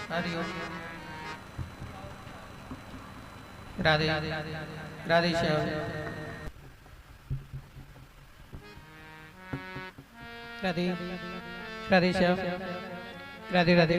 राधे राधे श्याम राधे राधे श्याम राधे राधे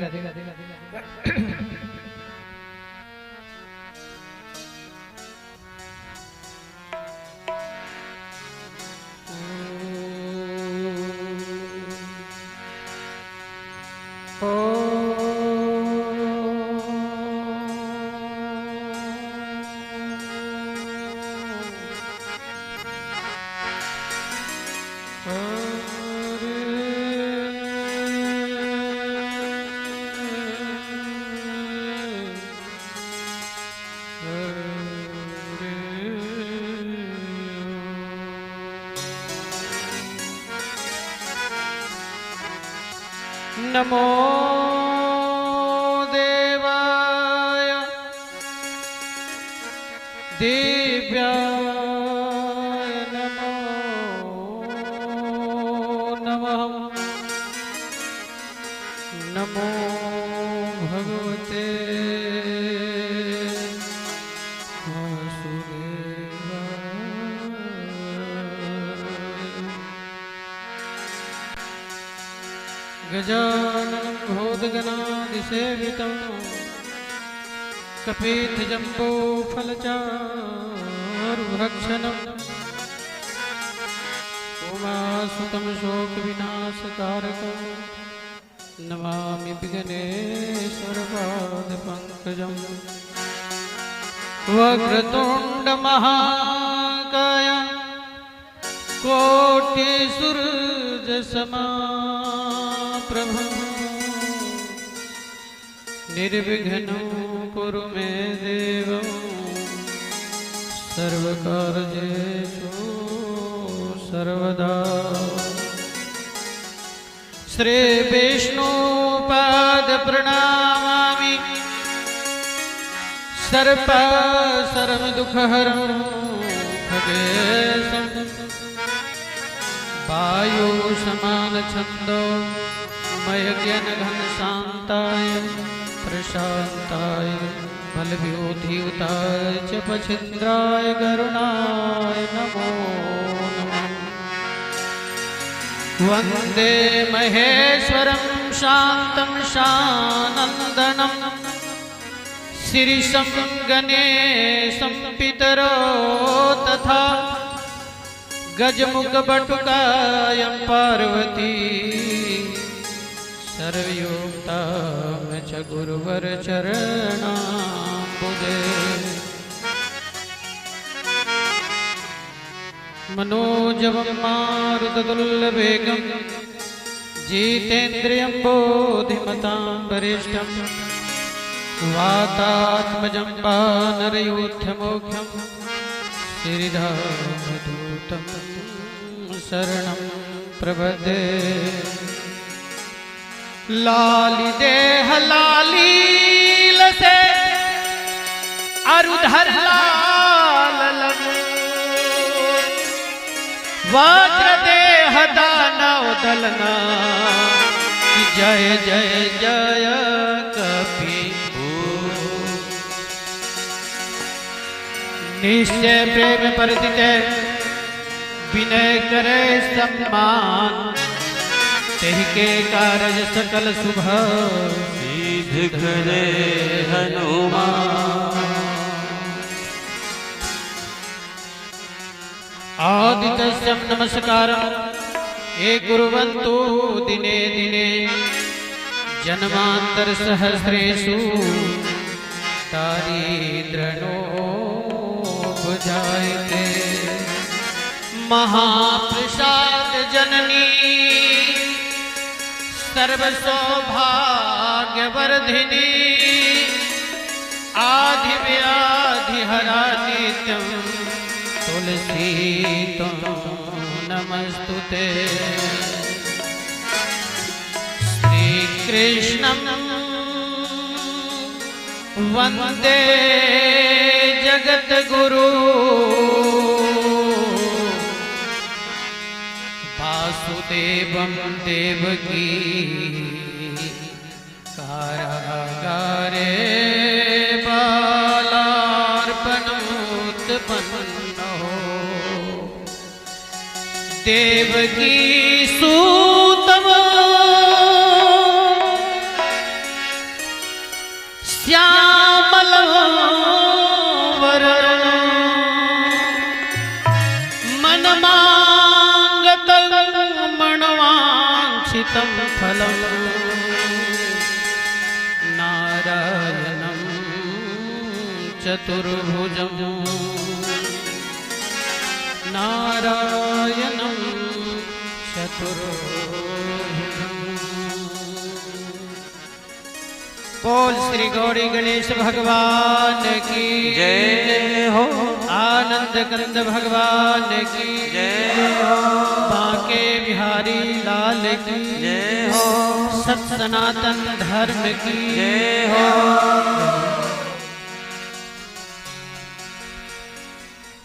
नमो देवाय दिव्याय नमो नमः नमो भगवते गजाननं भूतगणादिसेवितं कपित्थजम्बूफलचारुभक्षणम् उमासुतं शोकविनाशकारकं नमामि विघ्नेश्वरपादपङ्कजं वक्रतुण्डमहाकाय कोटिसूर्यसमा प्रभु निर्विघ्नं कुरु मे देव सर्वकार्येषु सर्वदा। श्री विष्णुपाद प्रणमामि सर्व दुःखहरं खगेशं वायु समान छंदो मय ज्ञान घन शांताय प्रशांताय बलव्योधियुताय च पछिन्द्राय करुणाय नमो नमः। वंदे महेश्वरं शांतं शानंदनं शिरीषं गणेशं पितरो तथा गजमुखबटुकायं पार्वती सर्वयोक्तां च गुरुवर चरणाम्बुजे। मनोजवं मारुततुल्यवेगं जितेन्द्रियं बोधिमतां वरिष्ठं वातात्मजं वानरयूथमुख्यं श्रीरामदूतं शरणं प्रपद्ये। लाली देह लालील से अरुधर लाल लगो वज्र देह दानव दलना जय जय जय कपि निश्चय प्रेम परिचित विनय करे सम्मान तेहि के कारज सकल शुभ सिद्ध करे हनुमान। आदित्यं नमस्कारं ये कुर्वन्तु दिने दिने जन्मांतर सहस्रेषु दारिद्र्योपजायते। महाप्रसाद जननी सर्व सौभाग्यवर्धिनी आधि व्याधि हरा नित्यं तुलसी नमस्तुते। श्री कृष्णं वंदे जगद्गुरु वासुदेवं देवकी कारागारे देवकी सूतम श्यामल वरण मनमांगत मणवांछितं फलम नारायणं चतुर्भुजं नारायणं चतुर्भुजं। बोल श्री गौरी गणेश भगवान की जय हो। आनंद कंद भगवान की जय हो। बांके बिहारी लाल की जय हो। सत सनातन धर्म की जय हो।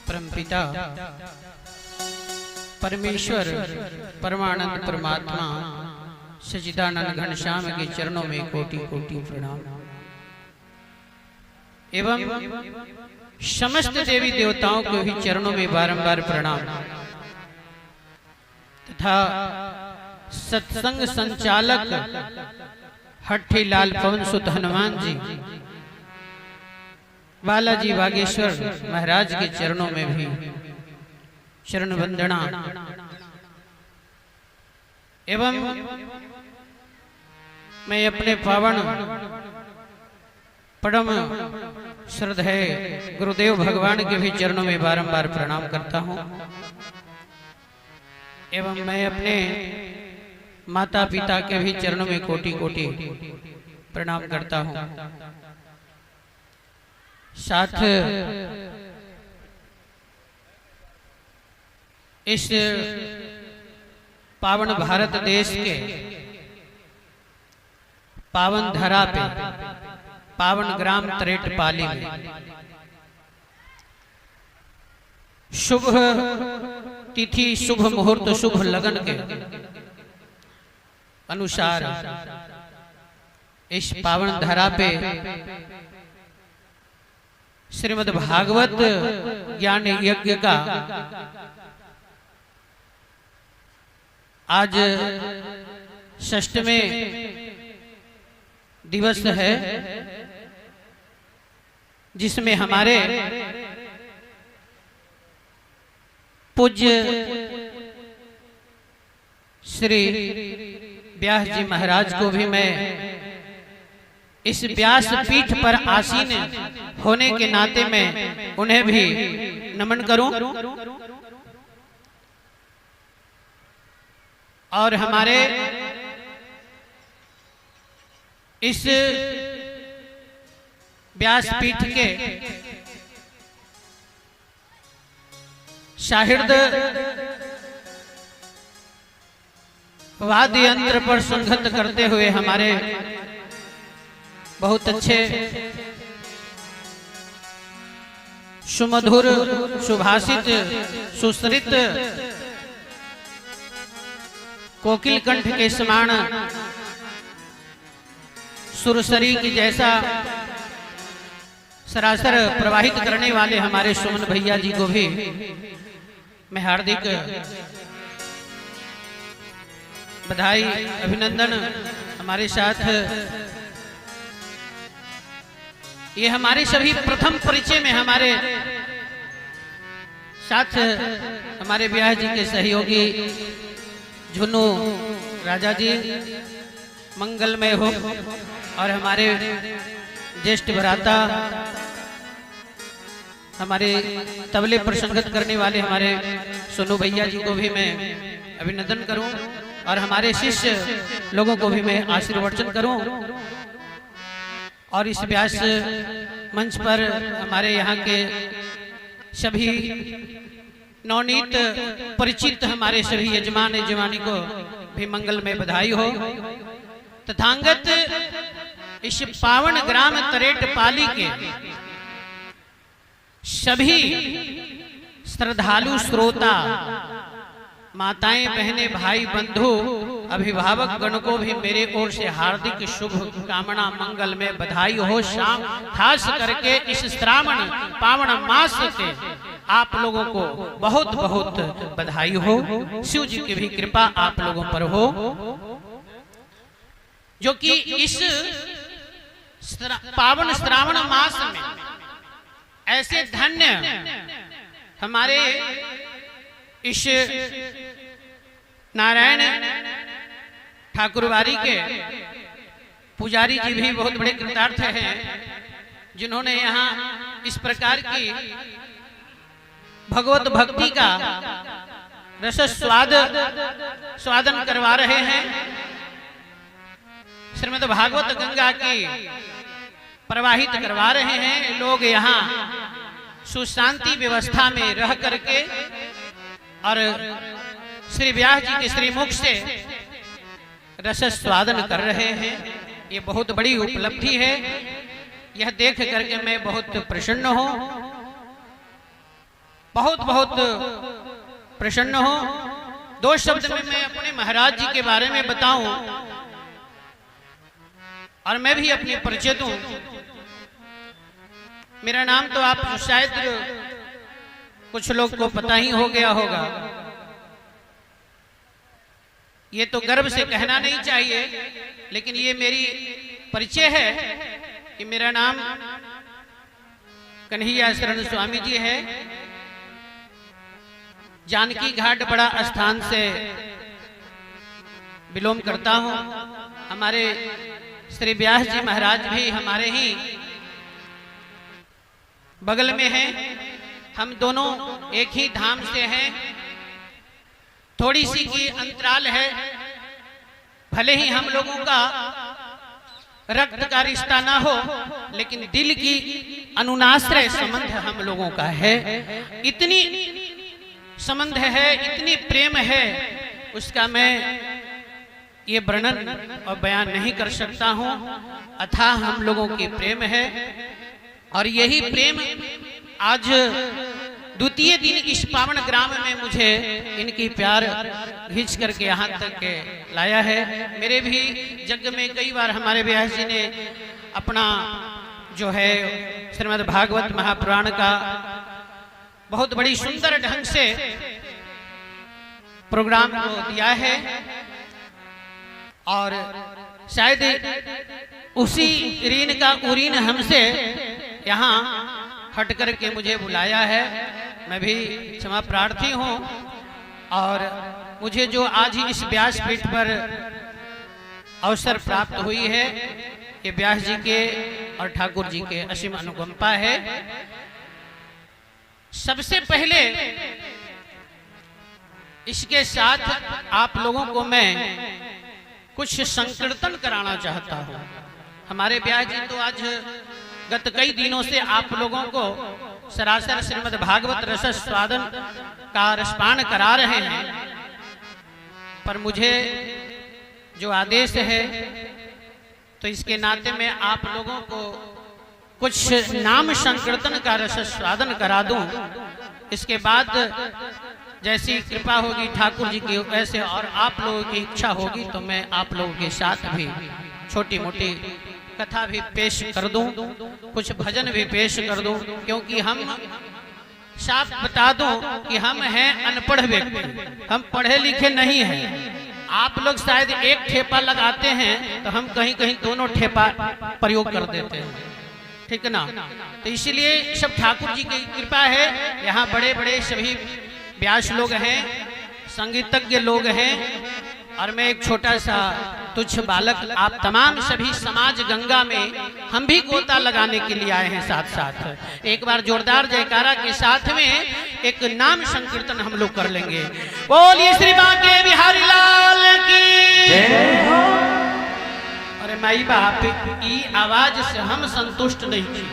परमपिता परमेश्वर परमानंद परमात्मा सच्चिदानंद घनश्याम के चरणों में कोटि कोटि प्रणाम एवं समस्त देवी देवताओं को भी चरणों में बारंबार प्रणाम तथा सत्संग संचालक हट्ठी लाल पवन सुत हनुमान जी बालाजी बागेश्वर महाराज के चरणों में भी शरण वंदना एवं मैं अपने पावन परम श्रद्धेय गुरुदेव भगवान के भी चरणों में बारंबार प्रणाम करता हूं एवं मैं अपने माता पिता के भी चरणों में कोटि कोटि प्रणाम करता हूं। साथ इस पावन भारत देश के पावन धरा पे पावन ग्राम तरेटपाली में शुभ तिथि शुभ मुहूर्त शुभ लगन के अनुसार इस पावन धरा पे श्रीमद् भागवत ज्ञान यज्ञ का आज षष्ठवें दिवस है जिसमें हमारे पूज्य श्री व्यास जी महाराज को भी मैं इस व्यास पीठ पर आसीन होने के नाते में उन्हें भी नमन करूं और हमारे इस व्यासपीठ के शाहिद वाद्य यंत्र पर संगत करते हुए हमारे बहुत अच्छे सुमधुर सुभाषित सुश्रित कोकिल कंठ के समान सुरसरी की जैसा सरासर प्रवाहित करने वाले हमारे सुमन भैया जी को भी मैं हार्दिक बधाई अभिनंदन। हमारे साथ ये हमारे सभी प्रथम परिचय में हमारे साथ हमारे ब्याह जी के सहयोगी झुन्नू राजा जी मंगलमय हो और हमारे ज्येष्ठ भ्राता हमारे तबले पर संगत करने वाले हमारे सोनू भैया जी को भी मैं अभिनंदन करूं और हमारे शिष्य लोगों को भी मैं आशीर्वचन करूं और इस व्यास मंच पर हमारे यहाँ के सभी नवनीत परिचित हमारे सभी यजमान यजमानी को भी मंगल में बधाई हो। तथांगत इस पावन ग्राम तरेटपाली के सभी श्रद्धालु श्रोता माताएं बहनें भाई बंधु अभिभावक गण को भी मेरे ओर से हार्दिक शुभ कामना मंगल में बधाई हो। शाम खास करके इस श्रावण पावन मास के आप लोगों को बहुत बहुत बधाई हो। शिव जी की भी कृपा आप लोगों पर हो, जो कि इस पावन श्रावण मास में ऐसे धन्य हमारे इस नारायण ठाकुरवारी के पुजारी जी भी बहुत बड़े कृतार्थ हैं, जिन्होंने यहाँ इस प्रकार की भगवत भक्ति का रस स्वादन करवा रहे हैं। श्रीमद् भागवत गंगा की प्रवाहित करवा रहे हैं। लोग यहाँ सुशांति व्यवस्था में रह करके और श्री व्यास जी के श्रीमुख से रस स्वादन कर रहे हैं। ये बहुत बड़ी उपलब्धि है। यह देख करके मैं बहुत प्रसन्न हूँ, बहुत बहुत प्रसन्न हूँ। दो शब्द में मैं अपने महाराज जी के बारे में बताऊं और मैं भी अपनी परिचय दूं। मेरा नाम तो आप शायद कुछ लोग को पता ही हो गया होगा। ये तो गर्व से कहना नहीं चाहिए, लेकिन ये मेरी परिचय है कि मेरा नाम कन्हैया शरण स्वामी जी है। जानकी घाट बड़ा स्थान से बिलोंग करता हूँ। हमारे श्री व्यास जी महाराज भी हमारे ही बगल में हैं। हम दोनों एक ही धाम से हैं। थोड़ी सी की अंतराल है, भले ही हम लोगों का रक्त का रिश्ता ना हो, लेकिन दिल की अनुनाश्रय संबंध हम लोगों का है। इतनी संबंध है, इतनी प्रेम है, उसका मैं ये वर्णन और बयान नहीं कर सकता हूँ। अथाह हम लोगों की प्रेम है और यही प्रेम आज द्वितीय दिन इस पावन ग्राम में मुझे इनकी प्यार खींच करके यहाँ तक लाया है। मेरे भी यज्ञ में कई बार हमारे व्यास जी ने अपना जो है श्रीमद् भागवत महापुराण का बहुत बड़ी सुंदर ढंग से प्रोग्राम को दिया है और शायद उसी ऋण का उरीन हमसे यहाँ हट करके मुझे बुलाया है। मैं भी क्षमा प्रार्थी हूँ और मुझे जो आज ही इस व्यासपीठ पर अवसर प्राप्त हुई है, ये व्यास जी के और ठाकुर जी के असीम अनुकंपा है। सबसे पहले इसके साथ आप लोगों को मैं कुछ संकीर्तन कराना चाहता हूँ। हमारे व्यास जी तो आज गत कई दिनों से आप लोगों को सरासर श्रीमद् भागवत रस स्वादन का रसपान करा रहे हैं, पर मुझे जो आदेश है तो इसके नाते मैं आप लोगों को कुछ नाम संकीर्तन का रस स्वादन करा दूं। इसके बाद जैसी कृपा होगी ठाकुर जी की, वैसे और आप लोगों की इच्छा होगी तो मैं आप लोगों के साथ भी छोटी मोटी कथा भी पेश कर दूं, कुछ भजन भी पेश कर दूं, क्योंकि हम साफ बता दूं कि हम हैं अनपढ़ व्यक्ति, हम पढ़े लिखे नहीं हैं। आप लोग शायद एक ठेपा लगाते हैं तो हम कहीं कहीं दोनों ठेपा प्रयोग कर देते हैं, ठीक ना। तो इसीलिए सब ठाकुर जी की कृपा है। यहाँ बड़े बड़े सभी व्यास लोग हैं, संगीतज्ञ लोग हैं और मैं एक छोटा सा तुच्छ बालक। आप तमाम सभी समाज गंगा में हम भी गोता लगाने के लिए आए हैं। साथ साथ एक बार जोरदार जयकारा के साथ में एक नाम संकीर्तन हम लोग कर लेंगे। बोलिए श्री बांके बिहारी लाल की। अरे माई बाप, ई आवाज से हम संतुष्ट नहीं थी।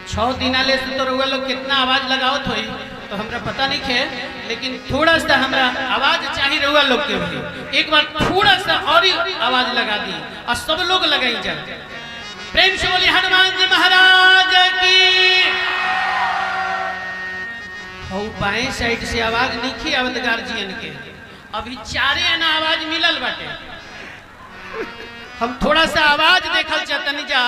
6 दिन ले तो रउआ लोग कितना आवाज लगाओ थोड़ी तो हमरा पता नहीं है, लेकिन थोड़ा सा हमरा आवाज चाहिए रउआ लोग के भी। एक बार थोड़ा सा और ही आवाज लगा दी और सब लोग लगाई जाए। प्रेम से बोलिए हनुमान जी महाराज की। और बाएं साइड से आवाज नहीं आवत गार्जियन के, अभी 4 आना आवाज मिलल बाटे। हम थोड़ा सा आवाज देखल चाहतनी जा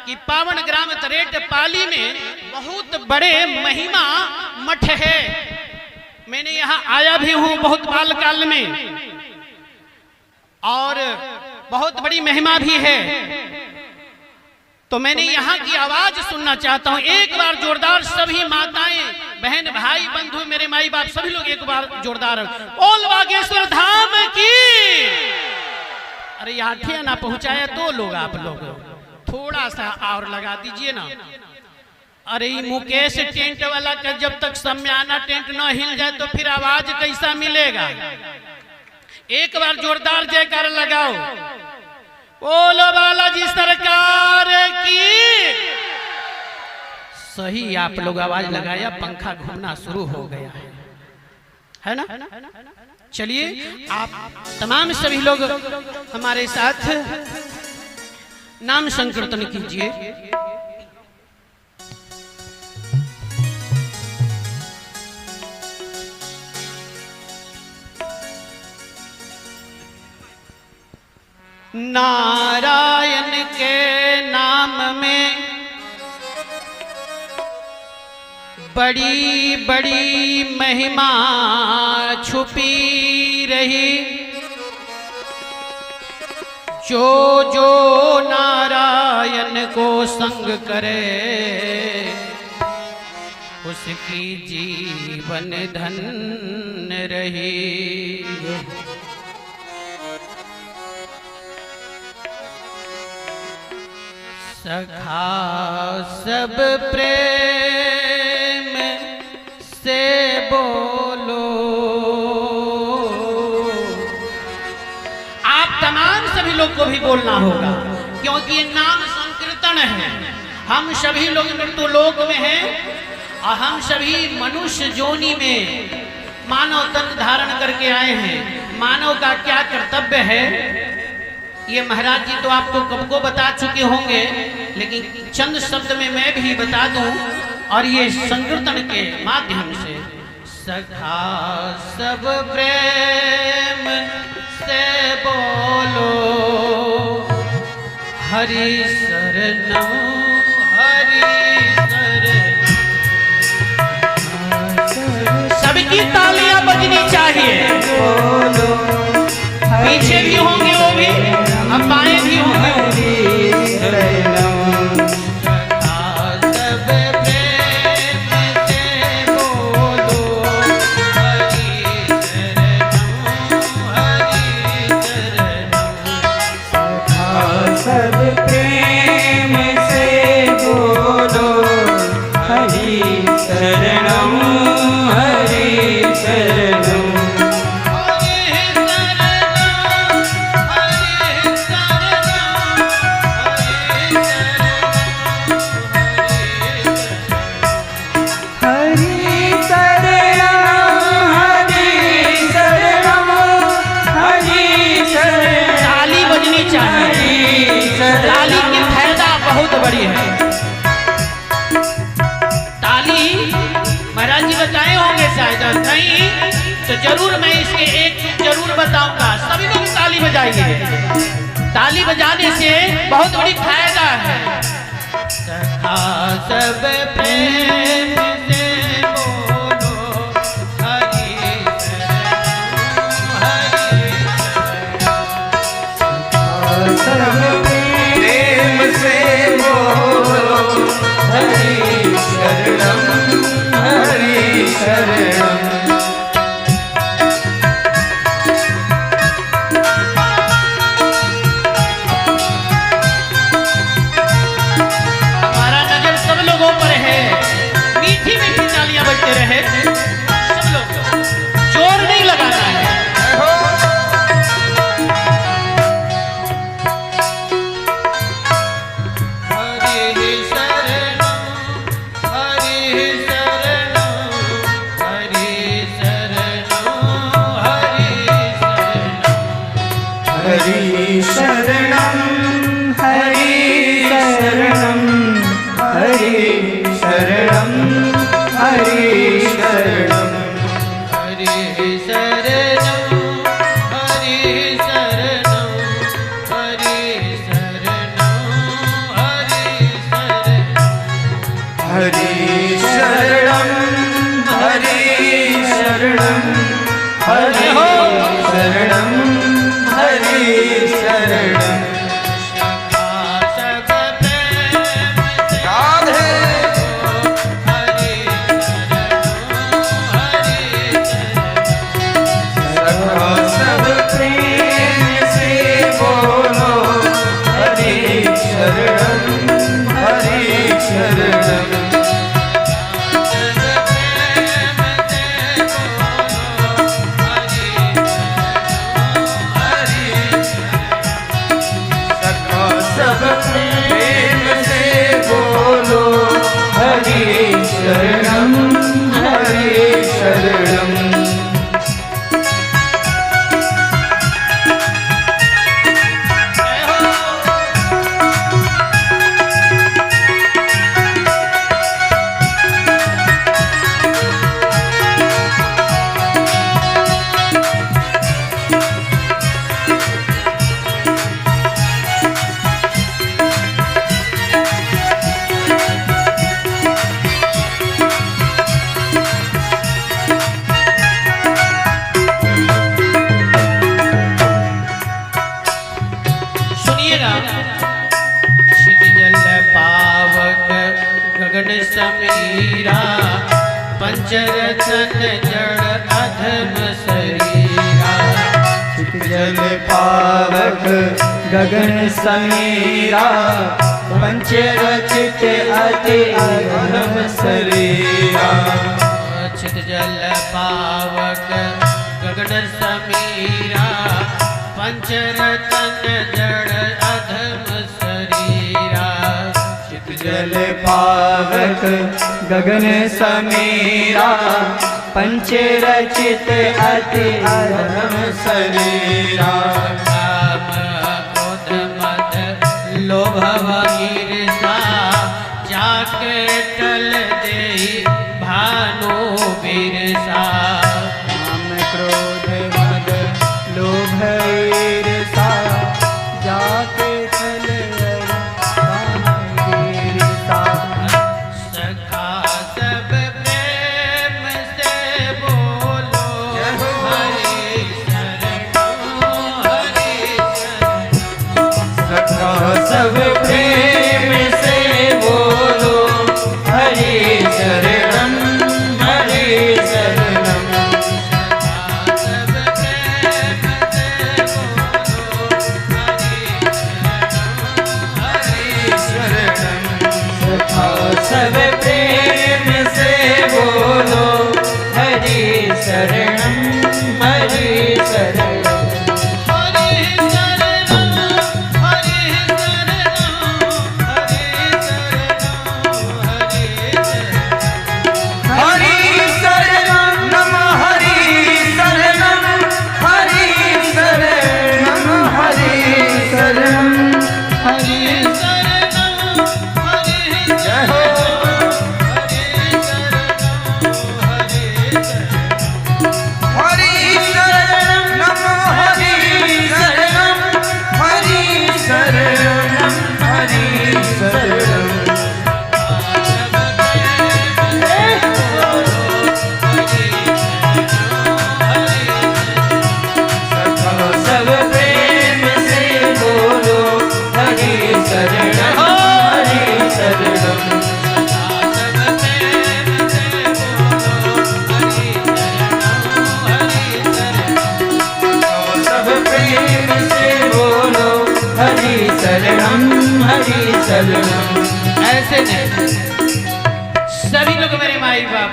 कि पावन ग्राम तरेट पाली में बहुत बड़े महिमा मठ है। मैंने यहाँ आया भी हूँ बहुत बाल काल में, और बहुत बड़ी महिमा भी है। तो मैंने यहाँ की आवाज सुनना चाहता हूँ। एक बार जोरदार सभी माताएं, बहन, भाई, बंधु, मेरे माई बाप सभी लोग एक बार जोरदार बोल बागेश्वर धाम की। अरे आठिया ना पहुंचाया तो लोग, आप लोग थोड़ा सा और लगा दीजिए ना। अरे मुकेश टेंट वाला का जब तक सम्याना टेंट न हिल जाए तो फिर आवाज कैसा मिलेगा। एक बार जोरदार जयकार लगाओ। बोलो बालाजी सरकार की। सही आप लोग आवाज लगाया, पंखा घूमना शुरू हो गया है ना। चलिए आप तमाम सभी लोग हमारे साथ नाम संकीर्तन कीजिए। नारायण के नाम में बड़ी बड़ी महिमा छुपी रही। जो जो नारायण को संग करे उसकी जीवन धन्य रही। सखा सब प्रेम से बोलो। आप तमाम सभी लोग को भी बोलना होगा, क्योंकि ये नाम संकीर्तन है। हम सभी लोग मृत्यु लोक में हैं और हम सभी मनुष्य जोनि में मानव तन धारण करके आए हैं। मानव का क्या कर्तव्य है ये महाराज जी तो आपको कब को बता चुके होंगे, लेकिन चंद शब्द में मैं भी बता दूं और ये संकीर्तन के माध्यम से। सखा सब प्रेम से बोलो हरि शरणम हरि शरणम। सबकी तालियां बजनी चाहिए। पीछे भी होंगे वो भी, अब बाएं भी होंगे। ताली की फायदा बहुत बड़ी है। ताली महाराज जी बताए होंगे शायद, नहीं तो जरूर मैं इसके एक जरूर बताऊंगा। सभी लोग ताली बजाइए। ताली बजाने से बहुत बड़ी फायदा है। सखा सब प्रेम से बोलो हरि शरणम हरि शरणम। हमारा नजर सब लोगों पर शरणं हरि शरणं हरि शरणं समीरा पंचरतन जड़ अधम शरीरा जल पावक गगन समीरा पंचरचित अति अधम शरीरा चित जल पावक गगन समीरा पंचरतन जड़ अधम शरीरा जल पावक गगन समीरा पंचरचित अति अधम शरीरा काम क्रोध मद लोभ ईर्षा जाके टल दे भानु बिरसा काम क्रोध मद लोभ ईर्षा जाके टल सब प्रेम से बोलो हरि शरणं हरि शरणं हरि शरणं हरि शरणं हरि शरणं हरि शरणं हरि शरणं हरि शरणं हरि शरणं हरि शरणं जय हो ऐसे नहीं। सभी लोग मेरे माई बाप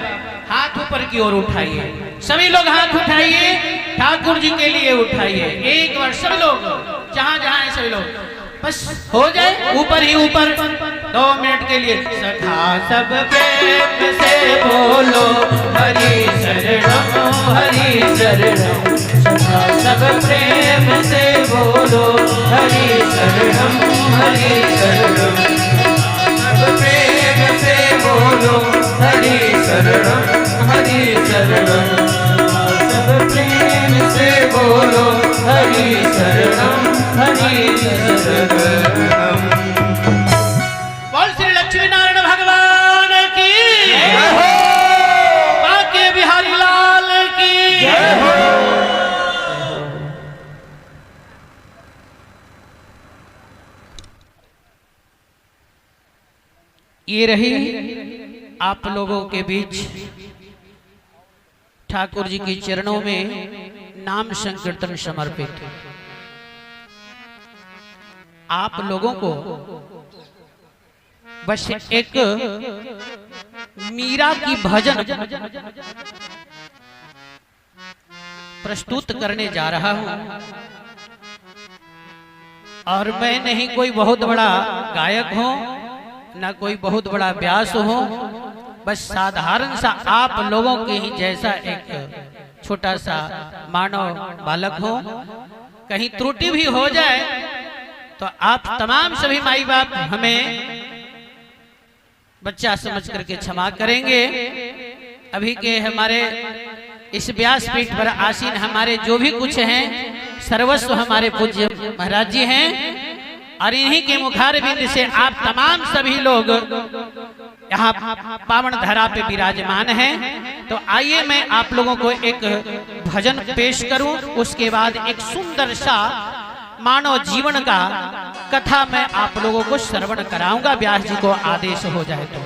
हाथ ऊपर की ओर उठाइए, सभी लोग हाथ उठाइए, ठाकुर जी के लिए उठाइए। एक बार सभी लोग जहां जहां है सभी लोग बस हो जाए ऊपर ही ऊपर 2 मिनट के लिए। सखा सब प्रेम से बोलो हरि शरणं हरि शरणं सखा सब प्रेम से बोलो हरि शरणं हरि शरणं सब प्रेम से बोलो हरि शरणं हरि शरणं सब प्रेम से बोलो हरि शरणं हरि शरणं। बोल श्री लक्ष्मी नारायण भगवान की, बांके बिहारी लाल की। ये रही आप लोगों के बीच ठाकुर जी के चरणों में नाम संकीर्तन समर्पित। आप लोगों को बस एक मीरा की भजन प्रस्तुत करने जा रहा हूं। और मैं नहीं कोई बहुत बड़ा गायक हूं, ना कोई बहुत बड़ा व्यास हो, बस साधारण सा आप लोगों के ही जैसा एक छोटा सा मानव बालक हो। कहीं त्रुटि भी हो जाए तो आप तमाम सभी माई बाप हमें बच्चा समझ करके क्षमा करेंगे। अभी के हमारे इस व्यासपीठ पर आसीन हमारे जो भी कुछ हैं सर्वस्व हमारे पूज्य महाराज जी हैं, और इन्हीं के मुखारबिंद से आप तमाम सभी लोग यहाँ पावन धरा पे विराजमान हैं। तो आइए मैं आप लोगों को एक भजन पेश करूं, उसके बाद एक सुंदर सा मानव जीवन का कथा मैं आप लोगों को श्रवण कराऊंगा, व्यास जी को आदेश हो जाए तो।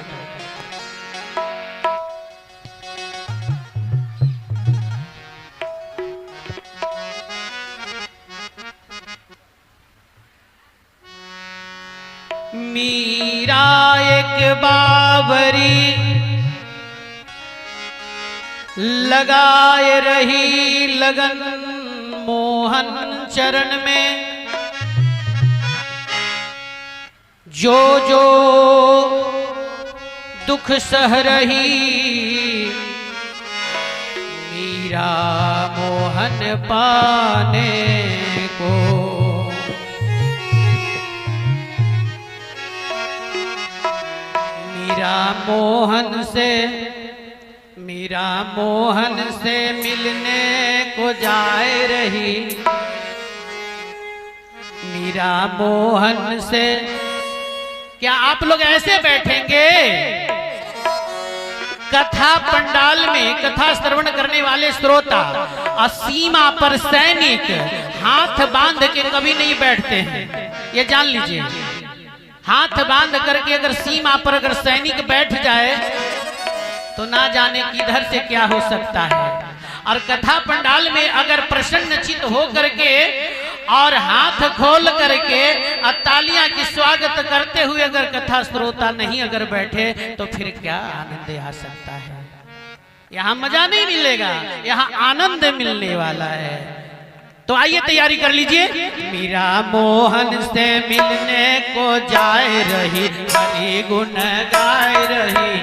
मीरा एक बावरी लगाए रही लगन मोहन चरण में, जो जो दुख सह रही मीरा मोहन पाने को। मीरा मोहन से मिलने को जाए रही, मीरा मोहन से। क्या आप लोग ऐसे बैठेंगे कथा पंडाल में? कथा श्रवण करने वाले श्रोता और सीमा पर सैनिक हाथ बांध के कभी नहीं बैठते हैं, ये जान लीजिए। हाथ बांध करके अगर सीमा पर अगर सैनिक बैठ जाए तो ना जाने किधर से क्या हो सकता है। और कथा पंडाल में अगर प्रसन्नचित हो करके और हाथ खोल करके और तालियां की स्वागत करते हुए अगर कथा श्रोता नहीं अगर बैठे तो फिर क्या आनंद आ सकता है? यहाँ मजा नहीं मिलेगा, यहाँ आनंद मिलने वाला है। तो आइए तैयारी कर लीजिए। मीरा मोहन से मिलने को जाए रही, हरि गुण गाए रही।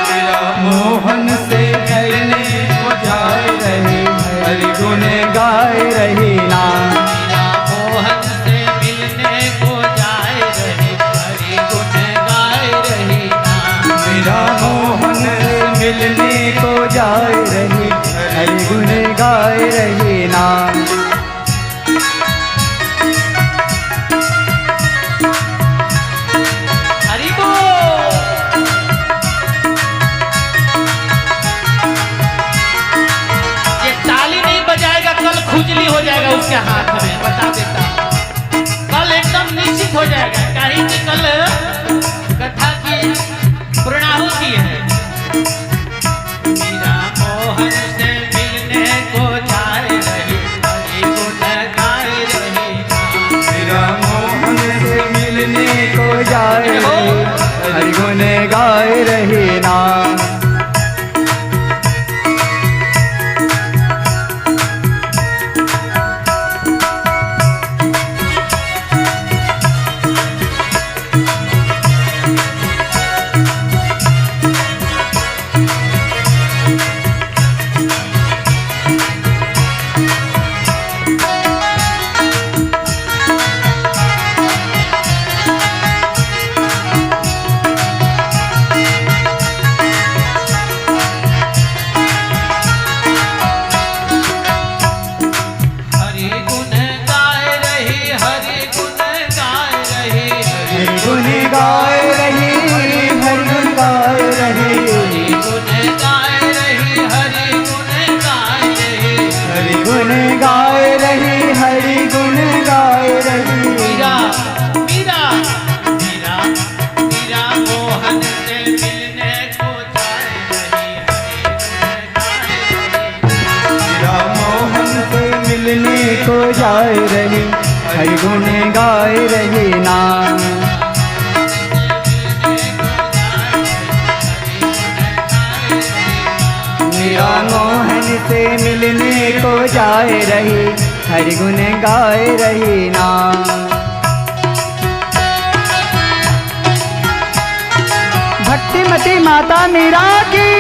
मीरा मोहन से मिलने को जाए रही, हरि गुण गाए रही ना। मीरा मोहन से मिलने को जाए रही, हरि गुण गाए रही ना। मीरा मोहन से मिलने को जाए रही, हरि गुण गाए रही ना। खुजली हो जाएगा उसके हाथ में, बता देता कल एकदम निश्चित हो जाएगा, कहीं कि कल कथा की पूर्णाहुति है। मीरा मोहन से मिलने को जाए रही, हरि गुण गाए रही। मीरा मोहन से मिलने को जाए रही, हरि गुण गाए रही ना। से मिलने को जाए रही, हरि गुण गाए रही ना। भक्तिमती माता मीरा की।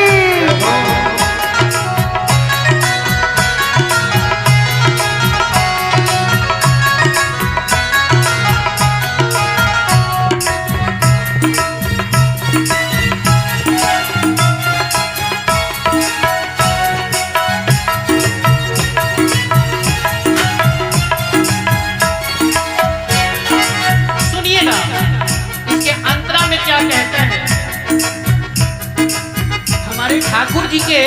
ठाकुर जी के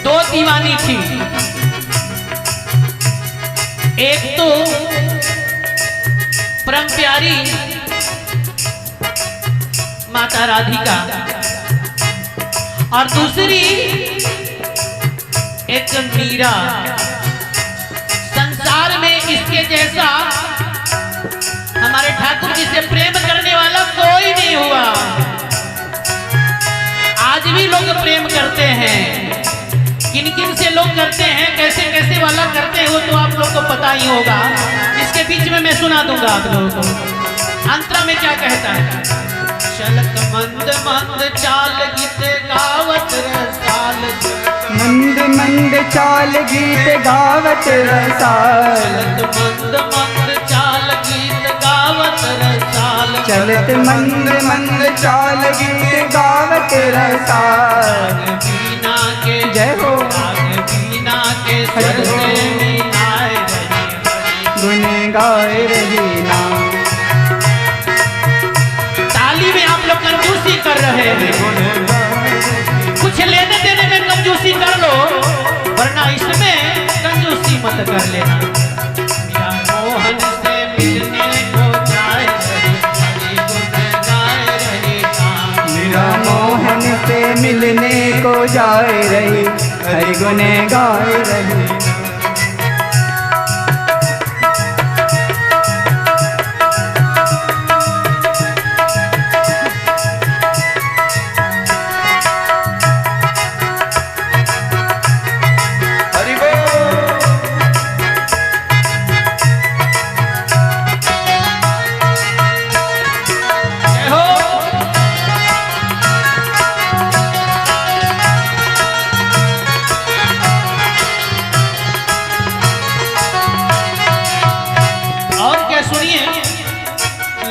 दो दीवानी थी, एक तो परम प्यारी माता राधिका और दूसरी एक मीरा। संसार में इसके जैसा हमारे ठाकुर जी से प्रेम करने वाला कोई नहीं हुआ। आज भी लोग प्रेम करते हैं, किन किन से लोग करते हैं, कैसे कैसे वाला करते हैं वो तो आप लोग को पता ही होगा। इसके बीच में मैं सुना दूंगा आप लोगों को। अंतरा में क्या कहता है? चलत मंद मंद चाल गीत गावत रसाल, मंद मंद चाल गीत गावत रसाल, चलत मंद मंद चाल गीत गावत रसाल, चलत मंद मंद चाल गीत गावत रसाल। बीना के जय हो, बीना के सर से मीनाए रही, गुण गाए रही ना। ताली में आप लोग कंजूसी कर रहे हैं, कुछ लेने देने में कंजूसी कर लो, वरना इसमें कंजूसी मत कर लेना। मीरा मोहन से मिलने को जाए रही, हरि गुण गाए रही ना। मीरा मोहन से मिलने को जाए रही, हरि गुण गाए रही।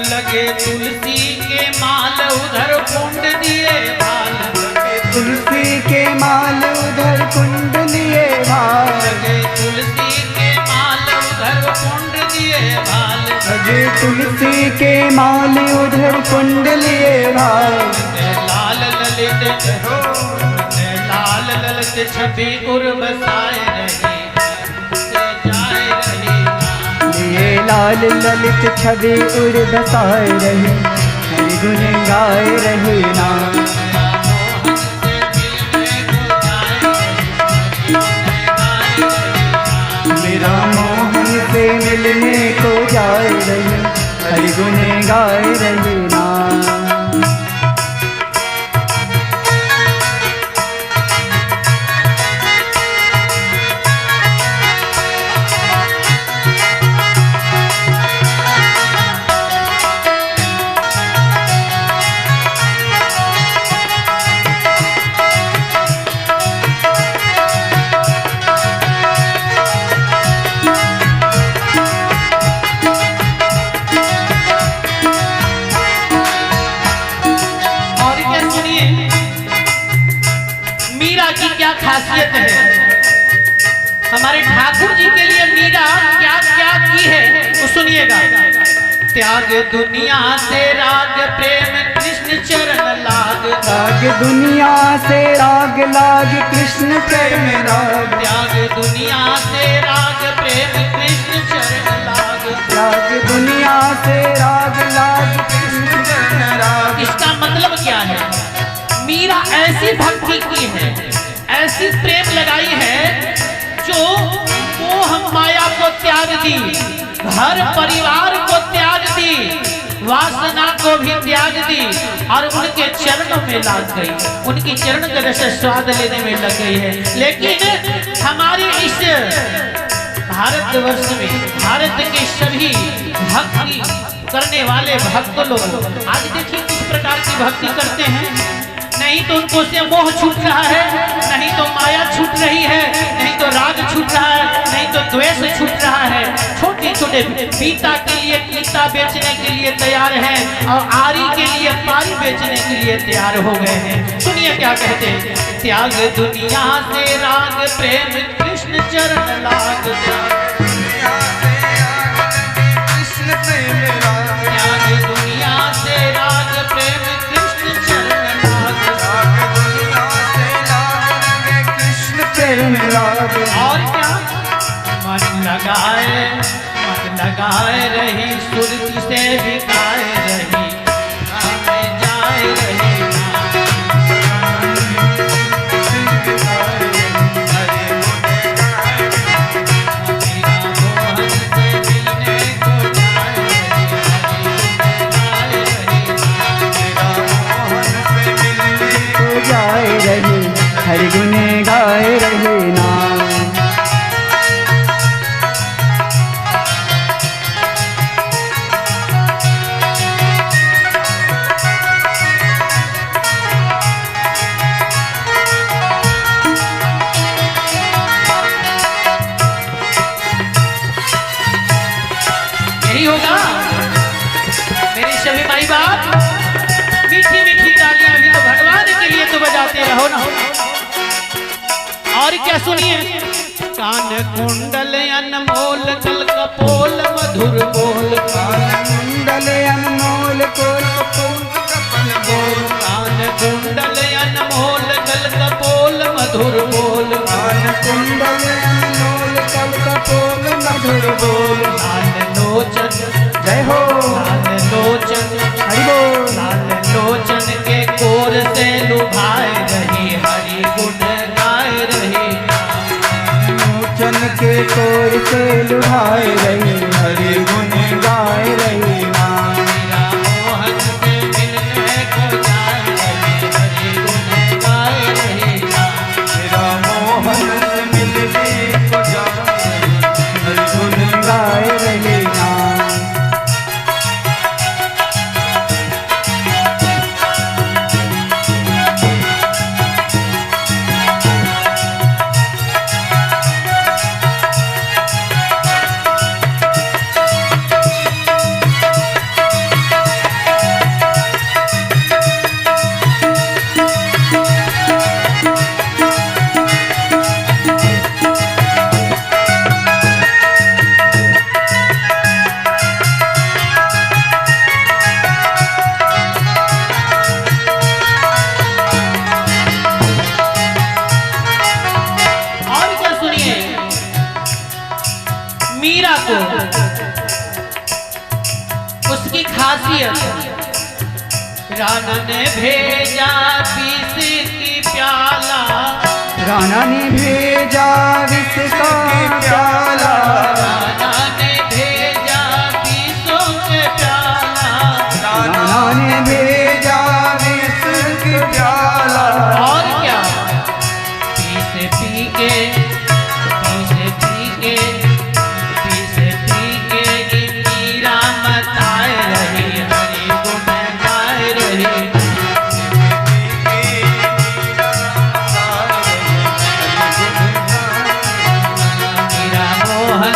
लगे तुलसी के माल उधर कुंड दिए भाल, तुलसी के माल उधर कुंड लिए भाल, लगे तुलसी के माल उधर कुंड दिए भाल, लगे तुलसी के माल उधर कुंड लिए भाल। लाल ललित लाल ललित छवि उर बसाए रही, जाए रही ये लाल ललित छवि उड़ बसाए रही, हरि गुण गाए रही ना। मेरा मोहन से मिलने को जाए रही, हरि गुण गाए रही ना। क्या खासियत है, हमारे ठाकुर जी के लिए मीरा क्या क्या की है तो सुनिएगा। त्याग दुनिया से राग प्रेम कृष्ण चरण लाग, त्याग दुनिया से राग लाग कृष्ण चरण राग, त्याग दुनिया से राग प्रेम कृष्ण चरण लाग, त्याग दुनिया से राग लाग कृष्ण चरण राग। इसका मतलब क्या है? मीरा ऐसी भक्ति की है, ऐसी प्रेम लगाई है जो मोह माया को त्याग दी, घर परिवार को त्याग दी, वासना को भी त्याग दी और उनके चरणों में लाग गई, उनकी चरण का रस स्वाद लेने में लग गई है। लेकिन हमारे इस भारतवर्ष में भारत के सभी भक्ति करने वाले भक्त लोग आज देखिए किस प्रकार की भक्ति करते हैं। नहीं तो उनको से मोह छूट रहा है, नहीं तो माया छूट रही है, नहीं तो राग छूट रहा है, नहीं तो द्वेष छूट रहा है। छोटे छोटे पीता के लिए पीता बेचने के लिए तैयार हैं और आरी के लिए पारी बेचने के लिए तैयार हो गए हैं। सुनिए क्या कहते हैं, त्याग दुनिया से राग प्रेम कृष्ण चरण लाग, कृष्ण प्रेम राग, त्याग दुनिया से राग प्रेम कृष्ण चरण लाग, चरण लाग। और क्या मन लगाए रही सुरती से भी गाए रही, हमें जाए रही हरि गुण गाए रहे नाम। यही होगा मेरे सभी माई बाप। मीठी मीठी तालियां भी तो भगवान के लिए तो बजाते रहो ना। और क्या सुनिए, कान कुंडल अनमोल कल कपोल मधुर बोल, कान कुंडल अनमोल कोल कपोल कपल बोल, कान कुंडल अनमोल कल कपोल मधुर बोल, कान कुंडल अनमोल कल कपोल मधुर बोल। लाल लोचन जय हो, लाल लोचन हरि बोल, लाल लोचन के कोर से लुभाए रही, हरि गुण गाए रही, लोचन के कोर से लुभाए रही, हरि गुण गाए रही नाम। मेरा मोहन से मिलने को जाए रही, हरि गुण गाए रही नाम। मेरा मोहन से मिलने को जाए, हरि गुण गाए रही नाम। मीरा को उसकी खासियत, राणा ने भेजा पीस की प्याला, राणा ने भेजा विष का प्याला, राणा ने भेजा पीसों के प्याला, राणा ने भेजा विष की प्याला। और क्या पीस पी के पीस पी के पीस पी के मीरा मताए रही, हरि गुण गाए रही। मीरा मोहन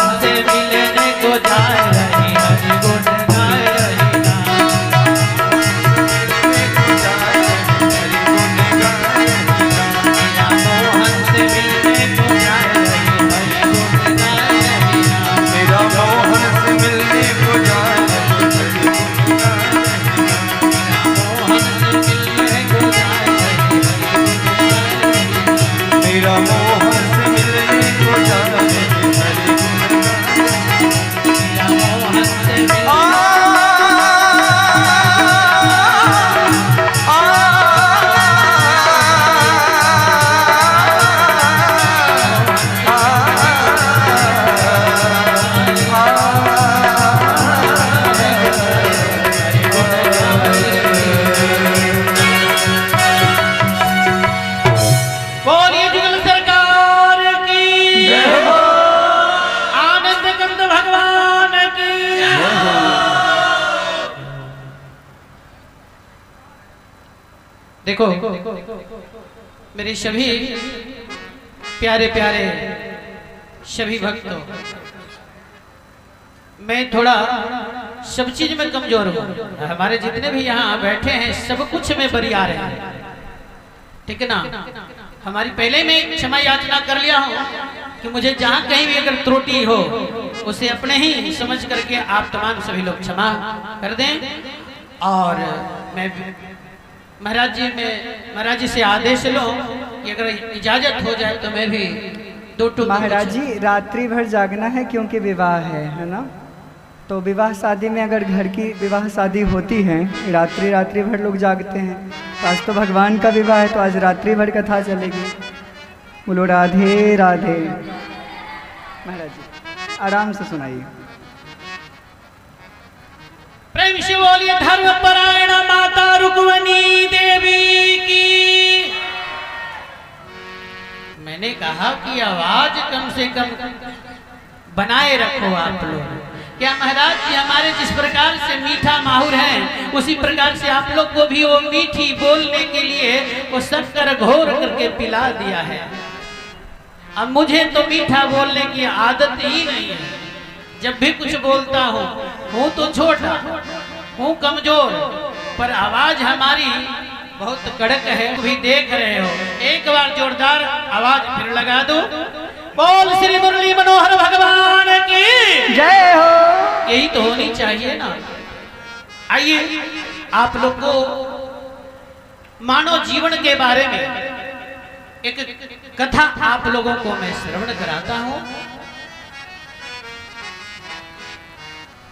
देखो मेरे सभी प्यारे प्यारे सभी भक्तों, मैं थोड़ा सब चीज में कमजोर हूँ। हमारे जितने भी यहाँ बैठे हैं सब कुछ में बरियार हैं, ठीक है ना। हमारी पहले में क्षमा याचना कर लिया हूँ कि मुझे जहाँ कहीं भी अगर त्रुटि हो उसे अपने ही समझ करके आप तमाम सभी लोग क्षमा कर दें। और मैं महाराज जी से आदेश लो कि अगर इजाजत हो जाए तो मैं भी दो टूक। महाराज जी रात्रि भर जागना है क्योंकि विवाह है ना। तो विवाह शादी में अगर घर की विवाह शादी होती है रात्रि भर लोग जागते हैं। तो आज तो भगवान का विवाह है तो आज रात्रि भर कथा चलेगी। बोलो राधे राधे। महाराज जी आराम से सुनाइए। प्रेम से बोलिए धर्मपरायण माता रुक्मिणी देवी की। मैंने कहा कि आवाज कम से कम बनाए रखो आप लोग। क्या महाराज जी हमारे जिस प्रकार से मीठा माहुर है उसी प्रकार से आप लोग को भी वो मीठी बोलने के लिए वो शक्कर घोर करके पिला दिया है। अब मुझे तो मीठा बोलने की आदत ही नहीं है। जब भी कुछ बोलता हूँ तो छोटा हूँ कमजोर, पर आवाज हमारी बहुत कड़क है। भी देख रहे हो, एक बार जोरदार आवाज फिर लगा दो। बोल श्री मुरली मनोहर भगवान की जय हो। यही तो होनी चाहिए ना। आइए आप लोग को मानव जीवन के बारे में एक कथा आप लोगों को मैं श्रवण कराता हूं।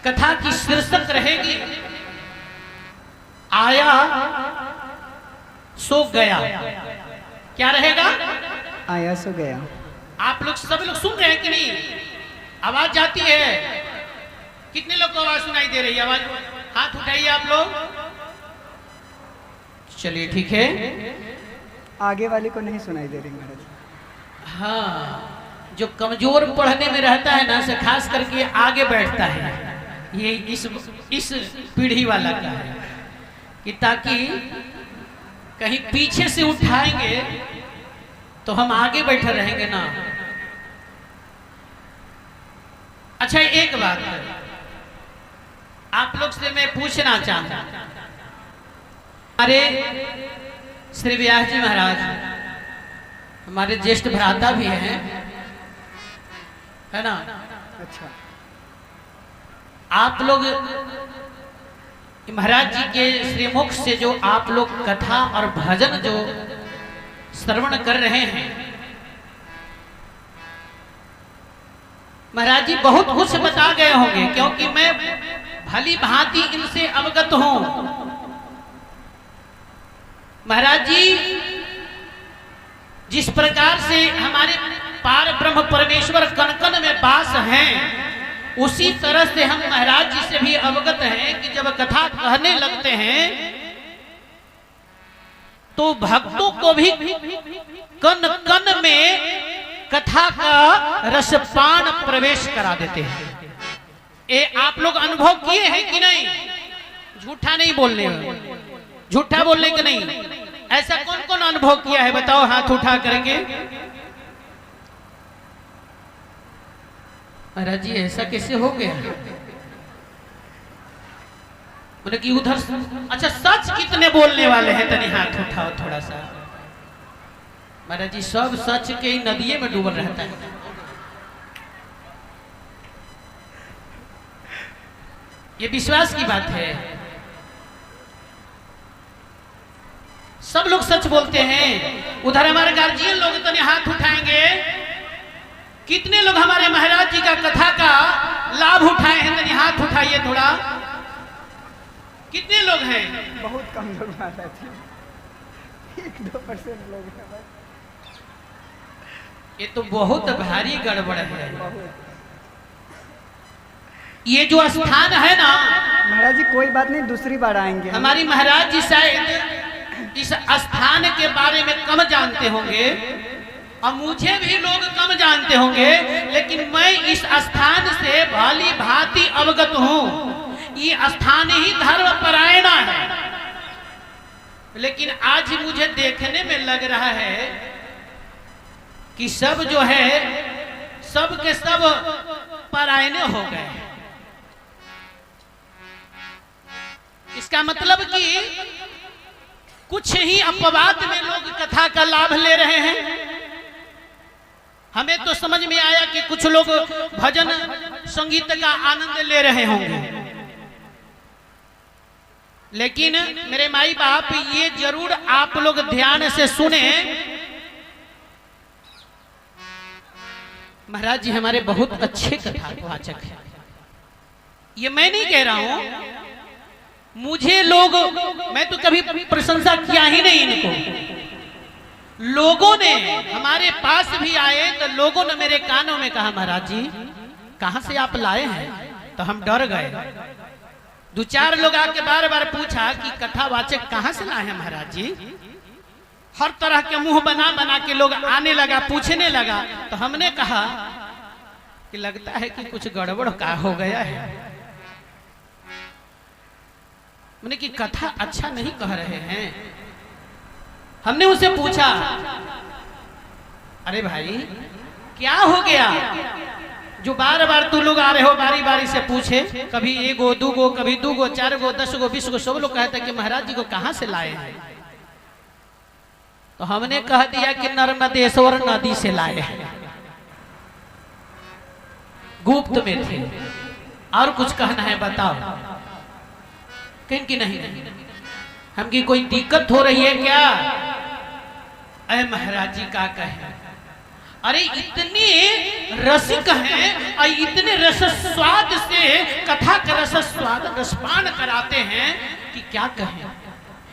कथा की शीर्षक रहेगी आया सो गया। क्या रहेगा? आया सो गया। आप लोग सब लोग सुन रहे हैं कि नहीं? आवाज जाती है? कितने लोग को आवाज सुनाई दे रही है? आवाज हाथ उठाइए आप लोग। चलिए ठीक है। आगे वाले को नहीं सुनाई दे रही महाराज। हाँ, जो कमजोर पढ़ने में रहता है ना से खास करके आगे बैठता है। ये इस पीढ़ी वाला का है कि ताकि कहीं पीछे से उठाएंगे तो हम आगे बैठे रहेंगे ना। अच्छा एक बात आप लोग से मैं पूछना चाहता हूं। हमारे श्री व्यास जी महाराज हमारे ज्येष्ठ भ्राता भी हैं, है ना। अच्छा आप लोग महाराज जी के श्रीमुख से जो आप लोग कथा और भजन जो श्रवण कर रहे हैं, महाराज जी बहुत कुछ बता गए होंगे क्योंकि मैं भली भांति इनसे अवगत हूं। महाराज जी जिस प्रकार से हमारे पार ब्रह्म परमेश्वर कण कण में वास हैं, उसी तरह से हम महाराज जी से भी अवगत हैं कि जब कथा कहने लगते हैं तो भक्तों को भी कण कण में कथा का रसपान प्रवेश करा देते हैं। ये आप लोग अनुभव किए हैं कि नहीं? झूठा नहीं बोलने, झूठा बोलने का नहीं। ऐसा कौन कौन अनुभव किया है बताओ हाथ उठा करके। महाराज जी ऐसा कैसे हो गया? बोले कि उधर अच्छा सच कितने बोलने वाले हैं? तनी हाथ उठाओ थोड़ा सा। महाराज जी सब सच के नदिये में डूबल रहता है। ये विश्वास की बात है। सब लोग सच बोलते हैं। उधर हमारे गार्जियन लोग तनी हाथ उठाएंगे। कितने लोग हमारे महाराज जी का कथा का लाभ उठाए हैं? तनी हाथ उठाइए थोड़ा। कितने लोग हैं? बहुत कम लोग महाराज जी, 1-2% लोग हैं बस। ये तो बहुत भारी गड़बड़ है। ये जो स्थान है ना महाराज जी कोई बात नहीं, दूसरी बार आएंगे। हमारी महाराज जी शायद इस स्थान के बारे में कम जानते होंगे और मुझे भी लोग कम जानते होंगे, लेकिन मैं इस स्थान से भली भांति अवगत हूँ। ये स्थान ही धर्मपरायण है। लेकिन आज मुझे देखने में लग रहा है कि सब जो है सब के सब परायने हो गए। इसका मतलब कि कुछ ही अपवाद में लोग कथा का लाभ ले रहे हैं। हमें तो समझ में आया कि कुछ लोग भजन संगीत का आनंद ले रहे होंगे, लेकिन मेरे माई बाप ये जरूर आप लोग ध्यान से सुने, महाराज जी हमारे बहुत अच्छे कथावाचक हैं। ये मैं नहीं कह रहा हूं, मुझे लोग, मैं तो कभी प्रशंसा किया ही नहीं इनको। लोगों ने हमारे पास भी आए तो लोगों ने मेरे कानों में कहा, महाराज जी कहां से आप लाए हैं? तो हम डर गए। दो चार लोग आके बार बार पूछा कि कथावाचक कहां से लाए हैं महाराज जी। हर तरह के मुंह बना बना के लोग आने लगा, पूछने लगा। तो हमने कहा कि लगता है कि कुछ गड़बड़ का हो गया है। मैंने कि कथा अच्छा नहीं कह रहे हैं। हमने उसे पूछा, अरे भाई क्या हो गया जो बार बार तू लोग आ रहे हो बारी बारी से पूछे? कभी एगो दूगो, कभी दूगो, 4 गो, 10 गो, 20 गो, सब लोग कहते हैं कि महाराज जी को कहां से लाए हैं। तो हमने कह दिया कि नर्मदेश्वर नदी से लाए हैं। गुप्त में थे। और कुछ कहना है बताओ? कहीं की नहीं, हम की कोई दिक्कत हो रही है क्या? अरे महाराज जी का कहे, अरे इतने रसिक हैं और इतने रस स्वाद से कथा का रस स्वाद रसपान कराते हैं कि क्या कहें।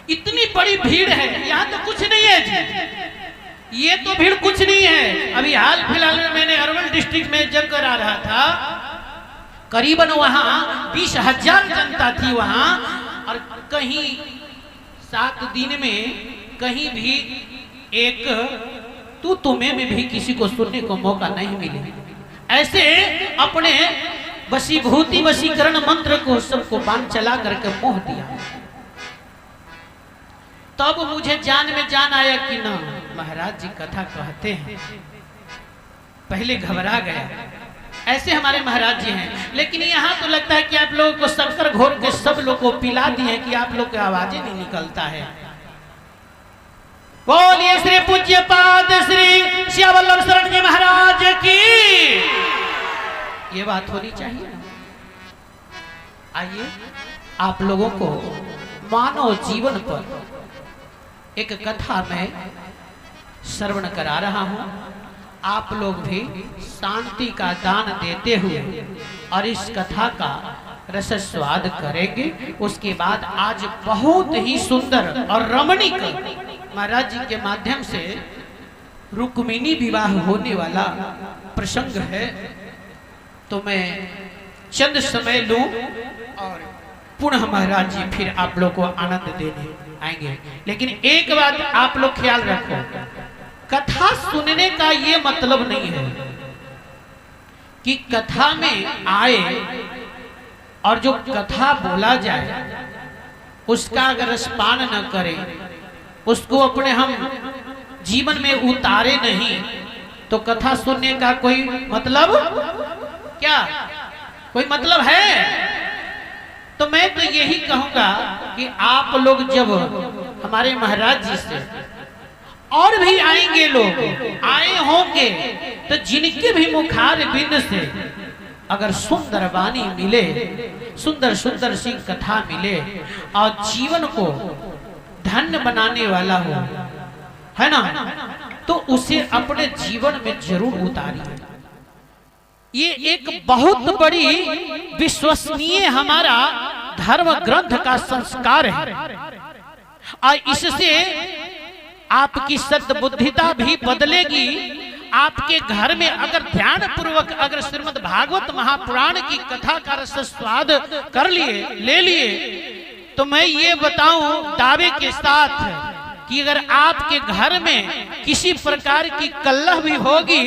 इतनी बड़ी भीड़ है, यहाँ तो कुछ नहीं है जी, ये तो भीड़ कुछ नहीं है। अभी हाल फिलहाल में मैंने अरवल डिस्ट्रिक्ट में जब करा रहा था, करीबन वहां 20,000 जनता थी वहां। और कहीं 7 दिन में कहीं भी एक तुम्हें में भी किसी को सुनने को मौका नहीं मिले। ऐसे अपने वशीभूति वशीकरण मंत्र को सबको बाण चला करके मोह दिया। तब मुझे जान में जान आया कि ना, महाराज जी कथा कहते हैं। पहले घबरा गया, ऐसे हमारे महाराज जी हैं। लेकिन यहाँ तो लगता है कि आप लोगों को शक्कर घोर के सब लोग को पिला दिए कि आप लोग की आवाजें नहीं निकलता है। बोलिए श्री पूज्य पाद श्री श्यावल्लभ शरण जी महाराज की। ये बात होनी चाहिए ना। आइए आप लोगों को मानव जीवन पर एक कथा में श्रवण करा रहा हूं। आप लोग भी शांति का दान देते हुए और इस कथा का रस स्वाद करेंगे। उसके बाद आज बहुत ही सुंदर और रमणीक महाराज जी के माध्यम से रुक्मिणी विवाह होने वाला प्रसंग है। तो मैं चंद समय लूं और पुनः महाराज जी फिर आप लोग को आनंद देने आएंगे। लेकिन एक बात आप लोग ख्याल रखो, कथा सुनने का ये मतलब नहीं है कि कथा में आए और जो कथा बोला जाए उसका अगर रसपान न करें, उसको अपने हम जीवन में उतारे नहीं, तो कथा सुनने का कोई मतलब क्या? कोई मतलब है? तो मैं तो यही कहूंगा कि आप लोग जब हमारे महाराज जी से और भी आएंगे, लोग आए होंगे, तो जिनके भी मुखार बिंद से अगर सुंदर वाणी मिले, सुंदर सुंदर सी कथा मिले और जीवन को धन्य बनाने वाला हो, है ना, तो उसे अपने जीवन में जरूर उतारिए। ये एक बहुत बड़ी विश्वसनीय हमारा धर्म ग्रंथ का संस्कार है और इससे आपकी सद्बुद्धिता भी बदलेगी। आपके घर में अगर ध्यान पूर्वक अगर श्रीमद् भागवत महापुराण की कथा का रस स्वाद कर लिए, ले लिए, तो मैं ये बताऊं दावे के साथ कि अगर आपके घर में किसी प्रकार की कलह भी होगी,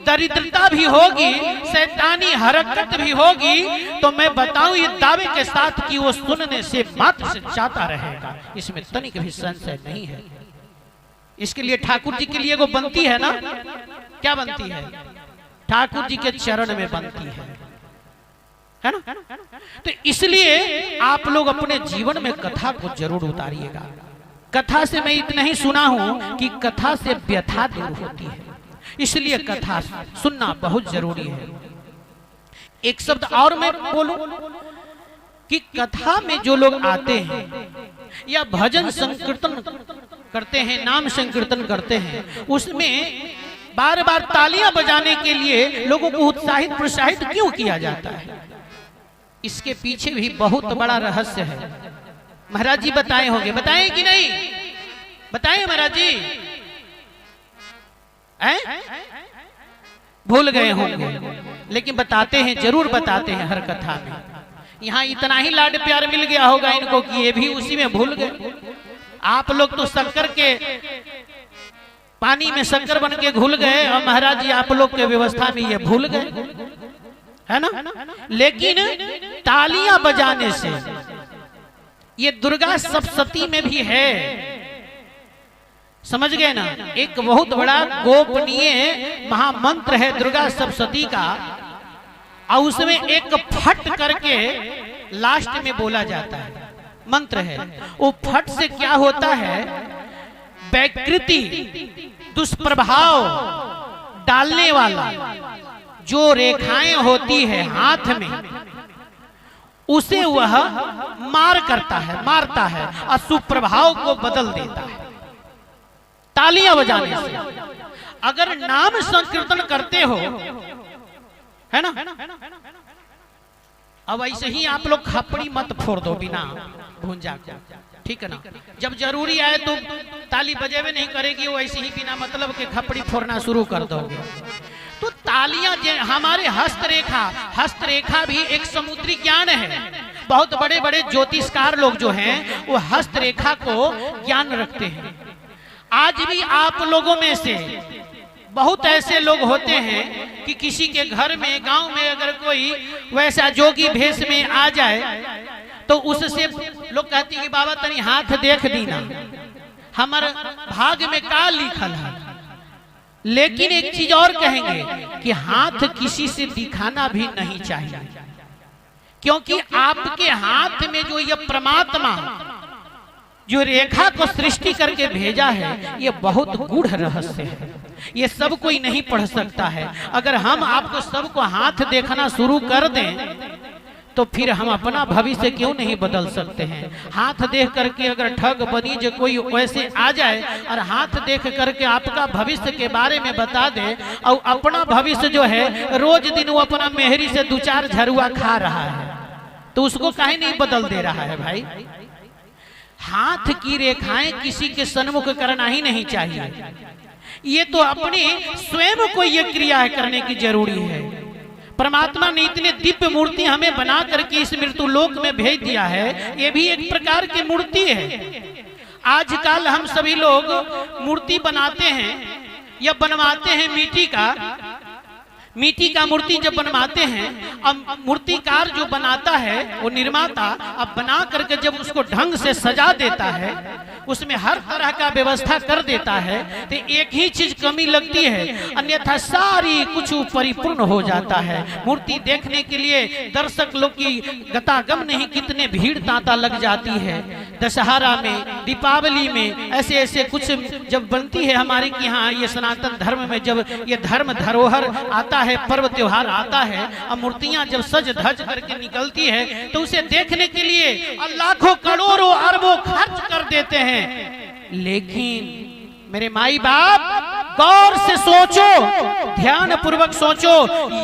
दरिद्रता भी होगी, शैतानी हरकत भी होगी, तो मैं बताऊं ये दावे के साथ कि वो सुनने से मात्र से जाता रहेगा, इसमें तनिक भी संशय नहीं है। इसके लिए ठाकुर जी के लिए वो बनती है ना, क्या बनती है? ठाकुर जी के चरण में बनती है ना? तो इसलिए आप लोग अपने जीवन में कथा को जरूर उतारिएगा। कथा से मैं इतना ही सुना हूं कि कथा से व्यथा दूर होती है, इसलिए कथा सुनना बहुत जरूरी है। एक शब्द और मैं बोलूं कि कथा में जो लोग आते हैं या भजन संकीर्तन करते हैं, नाम संकीर्तन करते हैं, उसमें बार बार तालियां बजाने के लिए लोगों को उत्साहित प्रोत्साहित क्यों किया जाता है? इसके पीछे भी बहुत बड़ा रहस्य है। महाराज जी बताए होंगे, बताएं कि नहीं? बताएं महाराज जी, भूल गए होंगे, लेकिन बताते हैं, जरूर बताते हैं हर कथा में। यहाँ इतना ही लाड प्यार मिल गया होगा इनको कि ये भी उसी में भूल गए। आप लोग तो शक्कर के पानी में शक्कर बन के घुल गए, और महाराज जी आप लोग के व्यवस्था में ये भूल गए, है ना? लेकिन तालियां बजाने से ये दुर्गा सप्तशती में भी है, समझ गए ना? एक बहुत बड़ा गोपनीय महामंत्र है दुर्गा सप्तशती का, और उसमें एक फट करके लास्ट में बोला जाता है, मंत्र है। वो फट से क्या होता है? वैकृति, दुष्प्रभाव डालने वाला जो रेखाएं होती है हाथ में, उसे वह मार करता है, मारता है, और सुप्रभाव को बदल देता है तालियां बजाने से। अगर नाम संकीर्तन करते हो, है ना, अब ऐसे ही आप लोग खपड़ी मत फोड़ दो बिना भूंजा को, ठीक है ना? जब जरूरी आए तो ताली बजेबे नहीं करेगी, वो ऐसे ही बिना मतलब के खपड़ी फोड़ना शुरू कर दोगे। तो तालियां, हमारे हस्तरेखा भी एक समुद्री ज्ञान है। बहुत बड़े बड़े ज्योतिषकार लोग जो हैं वो हस्तरेखा को ज्ञान रखते हैं। आज भी आप लोगों में से बहुत ऐसे लोग होते हैं कि किसी के घर में, गांव में अगर कोई वैसा जोगी भेष में आ जाए तो उससे लोग कहते हैं कि बाबा तनी हाथ देख दीना, हमारे भाग में का लिखल है। लेकिन एक चीज और कहेंगे कि हाथ किसी से दिखाना भी नहीं चाहिए, क्योंकि आपके हाथ में जो ये परमात्मा जो रेखा को सृष्टि करके भेजा है, ये बहुत गूढ़ रहस्य है, ये सब कोई नहीं पढ़ सकता है। अगर हम आपको सबको हाथ देखना शुरू कर दें तो फिर हम अपना भविष्य क्यों नहीं बदल सकते हैं? हाथ देख करके अगर ठग बनी जो कोई वैसे आ जाए और हाथ देख करके आपका भविष्य के बारे में बता दे, और अपना भविष्य जो है रोज दिन वो अपना मेहरी से 2-4 झरुआ खा रहा है, तो उसको काहे नहीं बदल दे रहा है भाई? हाथ की रेखाएं किसी के सन्मुख करना ही नहीं चाहिए। ये तो अपने स्वयं को ये क्रिया करने की जरूरी है। परमात्मा ने इतने दिव्य मूर्ति हमें बना करके इस मृत्यु लोक में भेज दिया है, ये भी एक प्रकार की मूर्ति है। आजकल हम सभी लोग मूर्ति बनाते हैं या बनवाते हैं मिट्टी का मूर्ति जब बनवाते हैं, अब मूर्तिकार जो बनाता है वो निर्माता अब बना करके जब उसको ढंग से सजा देता है, उसमें हर तरह का व्यवस्था कर देता है, तो एक ही चीज कमी लगती है, अन्यथा सारी कुछ परिपूर्ण हो जाता है। मूर्ति देखने के लिए दर्शक लोग की गतागम नहीं कितने भीड़ तांता लग जाती है। दशहरा में, दीपावली में ऐसे ऐसे कुछ जब बनती है हमारे यहाँ, ये सनातन धर्म में जब ये धर्म धरोहर आता है, पर्व त्योहार आता है, अब मूर्तियां जब सज धज करके निकलती है तो उसे देखने के लिए लाखों करोड़ों अरबों खर्च कर देते हैं। लेकिन मेरे माई बाप गौर से सोचो, ध्यान पूर्वक सोचो,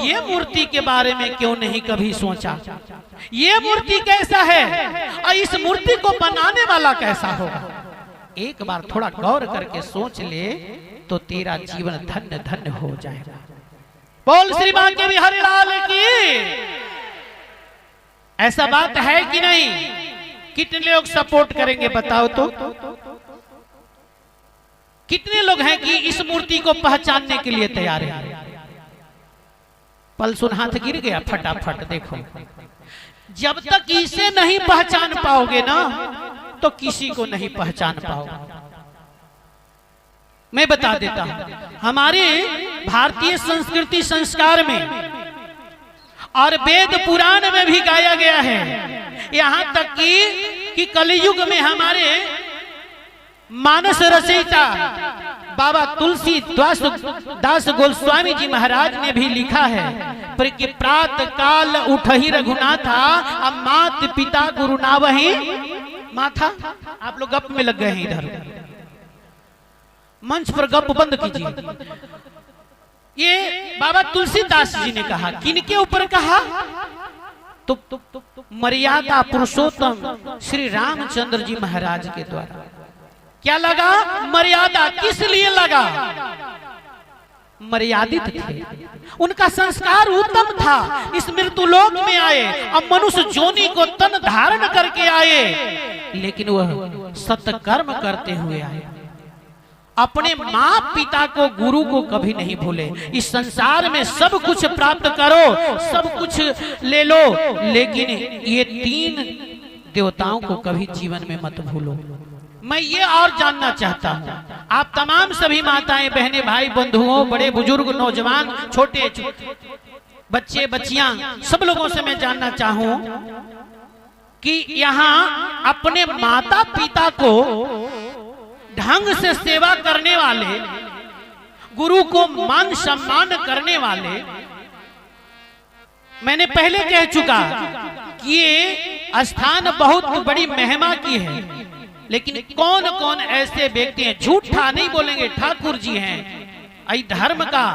ये मूर्ति के बारे में क्यों नहीं कभी सोचा? ये मूर्ति कैसा है और इस मूर्ति को बनाने वाला कैसा होगा? एक बार थोड़ा गौर करके सोच ले तो तेरा जीवन धन्य धन्य हो जाएगा। बोल श्री बांके बिहारी लाल की। ऐसा बात है कि नहीं? कितने लोग सपोर्ट करेंगे बताओ तो? कितने लोग हैं कि इस मूर्ति को पहचानने के लिए तैयार हैं? पलसुन हाथ गिर गया फटाफट। देखो, जब तक इसे नहीं पहचान पाओगे ना तो किसी को नहीं पहचान पाओगे। मैं बता देता हूं, हमारे भारतीय संस्कृति संस्कार में और वेद पुराण में भी गाया गया है, यहां तक कि कलयुग में हमारे मानस रचयिता बाबा तुलसी दास गोस्वामी जी महाराज ने भी लिखा है पर कि प्रात काल उठही रघुनाथा, अब मात पिता गुरु नावही माथा। आप लोग गप में लग गए हैं, इधर मंच पर गप बंद कीजिए। ये बाबा तुलसीदास जी ने कहा, किनके ऊपर कहा? तो मर्यादा पुरुषोत्तम श्री रामचंद्र जी महाराज के द्वारा। क्या लगा? मर्यादा। किस लिए लगा? मर्यादित थे, उनका संस्कार उत्तम था। इस मृत्युलोक में आए, अब मनुष्य जोनि को तन धारण करके आए, लेकिन वह सत्कर्म करते हुए आए। अपने माँ पिता को, गुरु को कभी नहीं भूले। इस संसार में सब कुछ प्राप्त करो, सब कुछ ले लो, लेकिन ये 3 देवताओं को कभी जीवन में मत भूलो। मैं ये और जानना चाहता हूँ, आप तमाम सभी माताएं, बहनें, भाई, बंधुओं, बड़े बुजुर्ग, नौजवान, छोटे बच्चे, बच्चियां, सब लोगों से मैं जानना चाहूं कि यहाँ अपने माता पिता को ढंग से सेवा करने वाले, गुरु को मान सम्मान करने वाले, मैंने पहले कह चुका कि ये स्थान बहुत बड़ी महिमा की है, लेकिन कौन कौन ऐसे व्यक्ति हैं, झूठा नहीं बोलेंगे, ठाकुर जी हैं, आई धर्म का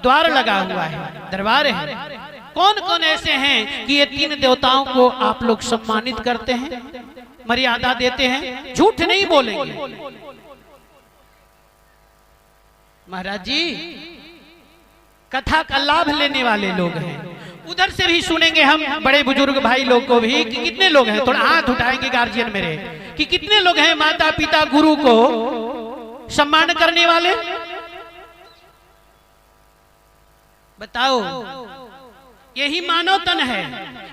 द्वार लगा हुआ है, दरबार है। कौन कौन ऐसे हैं कि ये 3 देवताओं को आप लोग सम्मानित करते हैं, मर्यादा देते हैं, झूठ नहीं बोलेंगे। महाराज जी कथा का लाभ लेने वाले लोग हैं। उधर से भी सुनेंगे हम बड़े बुजुर्ग भाई लोग को भी कि कितने लोग हैं, थोड़ा हाथ उठाएंगे गार्जियन मेरे, कि कितने लोग हैं माता पिता गुरु को सम्मान करने वाले? बताओ। यही मानव तन है,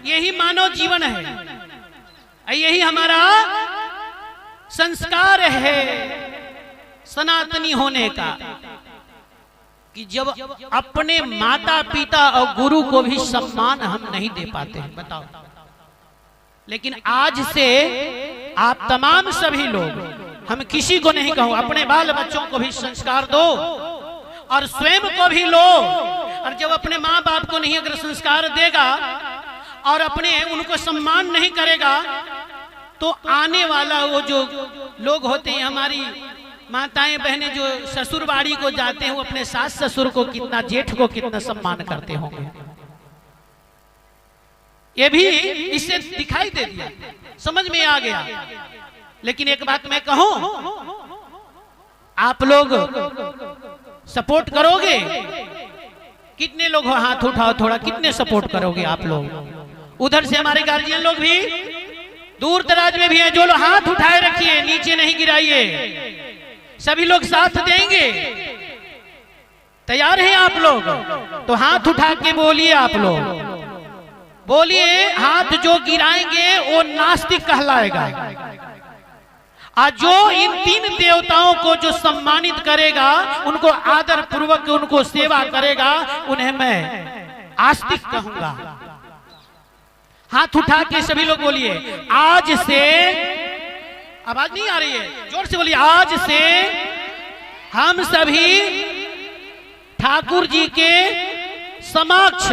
यही मानव जीवन है, यही हमारा संस्कार है सनातनी होने का, कि जब अपने माता पिता और गुरु को भी सम्मान हम नहीं दे पाते हैं। बताओ। लेकिन आज से आप तमाम सभी लोग, हम किसी को नहीं कहूं, अपने बाल बच्चों को भी संस्कार दो और स्वयं को भी लो। और जब अपने माँ बाप को नहीं अगर संस्कार देगा और अपने उनको सम्मान नहीं करेगा, तो आने वाला वो जो लोग होते हैं, हमारी माताएं बहनें जो ससुरबाड़ी को जाते हैं, वो अपने सास ससुर को कितना, जेठ को कितना सम्मान करते होंगे। ये भी इससे दिखाई दे दिया, समझ में आ गया। लेकिन एक बात मैं कहूं, आप लोग सपोर्ट करोगे? कितने लोग हो, हाथ उठाओ थोड़ा, कितने सपोर्ट करोगे आप लोग? उधर से हमारे गार्जियन लोग भी, दूर दराज में भी हैं, जो लोग हाथ उठाए रखिए, नीचे नहीं गिराइए। सभी लोग साथ देंगे, तैयार हैं आप लोग? तो हाथ उठा के बोलिए, आप लोग बोलिए। हाथ जो गिराएंगे वो नास्तिक कहलाएगा, और जो इन 3 देवताओं को जो सम्मानित करेगा, उनको आदर पूर्वक उनको सेवा करेगा, उन्हें मैं आस्तिक कहूंगा। हाथ उठा के सभी लोग बोलिए, आज से, आवाज नहीं आ रही है, जोर से बोलिए, आज से हम सभी ठाकुर जी के समक्ष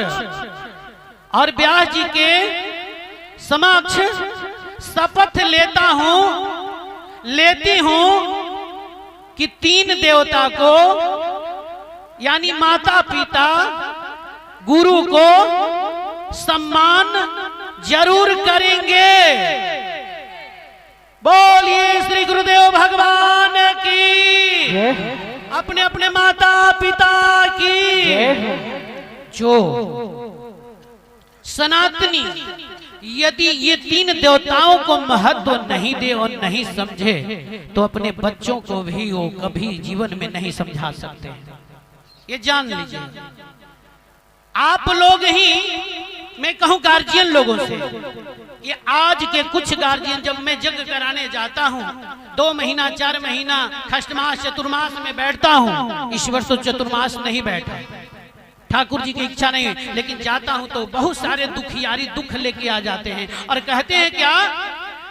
और व्यास जी के समक्ष शपथ लेती हूं कि 3 देवता को, यानी माता पिता गुरु को सम्मान जरूर करेंगे। बोलिए श्री गुरुदेव भगवान की, अपने अपने माता पिता की। जो सनातनी यदि ये 3 देवताओं को महत्व नहीं दे और नहीं समझे, तो अपने बच्चों को भी वो कभी जीवन में नहीं समझा सकते। ये जान लीजिए। आप लोग ही, मैं कहूं गार्जियन लोगों से, ये आज के कुछ गार्जियन, जब मैं यज्ञ कराने जाता हूं 2 महीना 4 महीना खष्टमास चतुर्मास में बैठता हूं, इस वर्ष तो चतुर्मास नहीं बैठा, ठाकुर जी की इच्छा नहीं है, लेकिन जाता हूं तो बहुत सारे दुखियारी दुख लेके आ जाते हैं और कहते हैं क्या,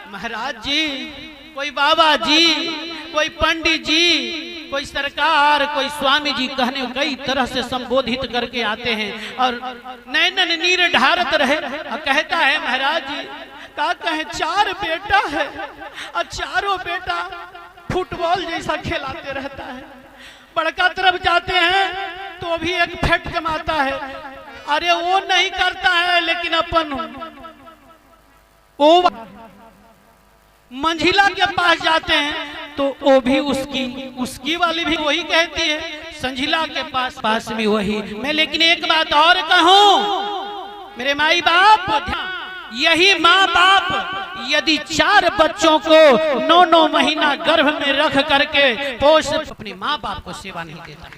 महाराज जी, कोई बाबा जी, कोई पंडित जी, कोई सरकार, कोई स्वामी जी, कहने कई तरह से संबोधित करके आते हैं और नैनन नीर ढारत रहे और कहता है महाराज जी का कहे 4 बेटा है और चारों बेटा फुटबॉल जैसा खिलाते रहता है, बड़का तरफ जाते हैं तो भी एक फेट जमाता है, अरे वो नहीं करता है, लेकिन अपन वो मंझिला के पास जाते हैं तो वो भी उसकी वाली भी वही कहती है, संझिला के पास भी वही। मैं लेकिन एक बात और कहूं, मेरे माई बाप, यही माँ बाप यदि 4 बच्चों को 9-9 महीना गर्भ में रख करके पोष, अपने माँ बाप को सेवा नहीं देता।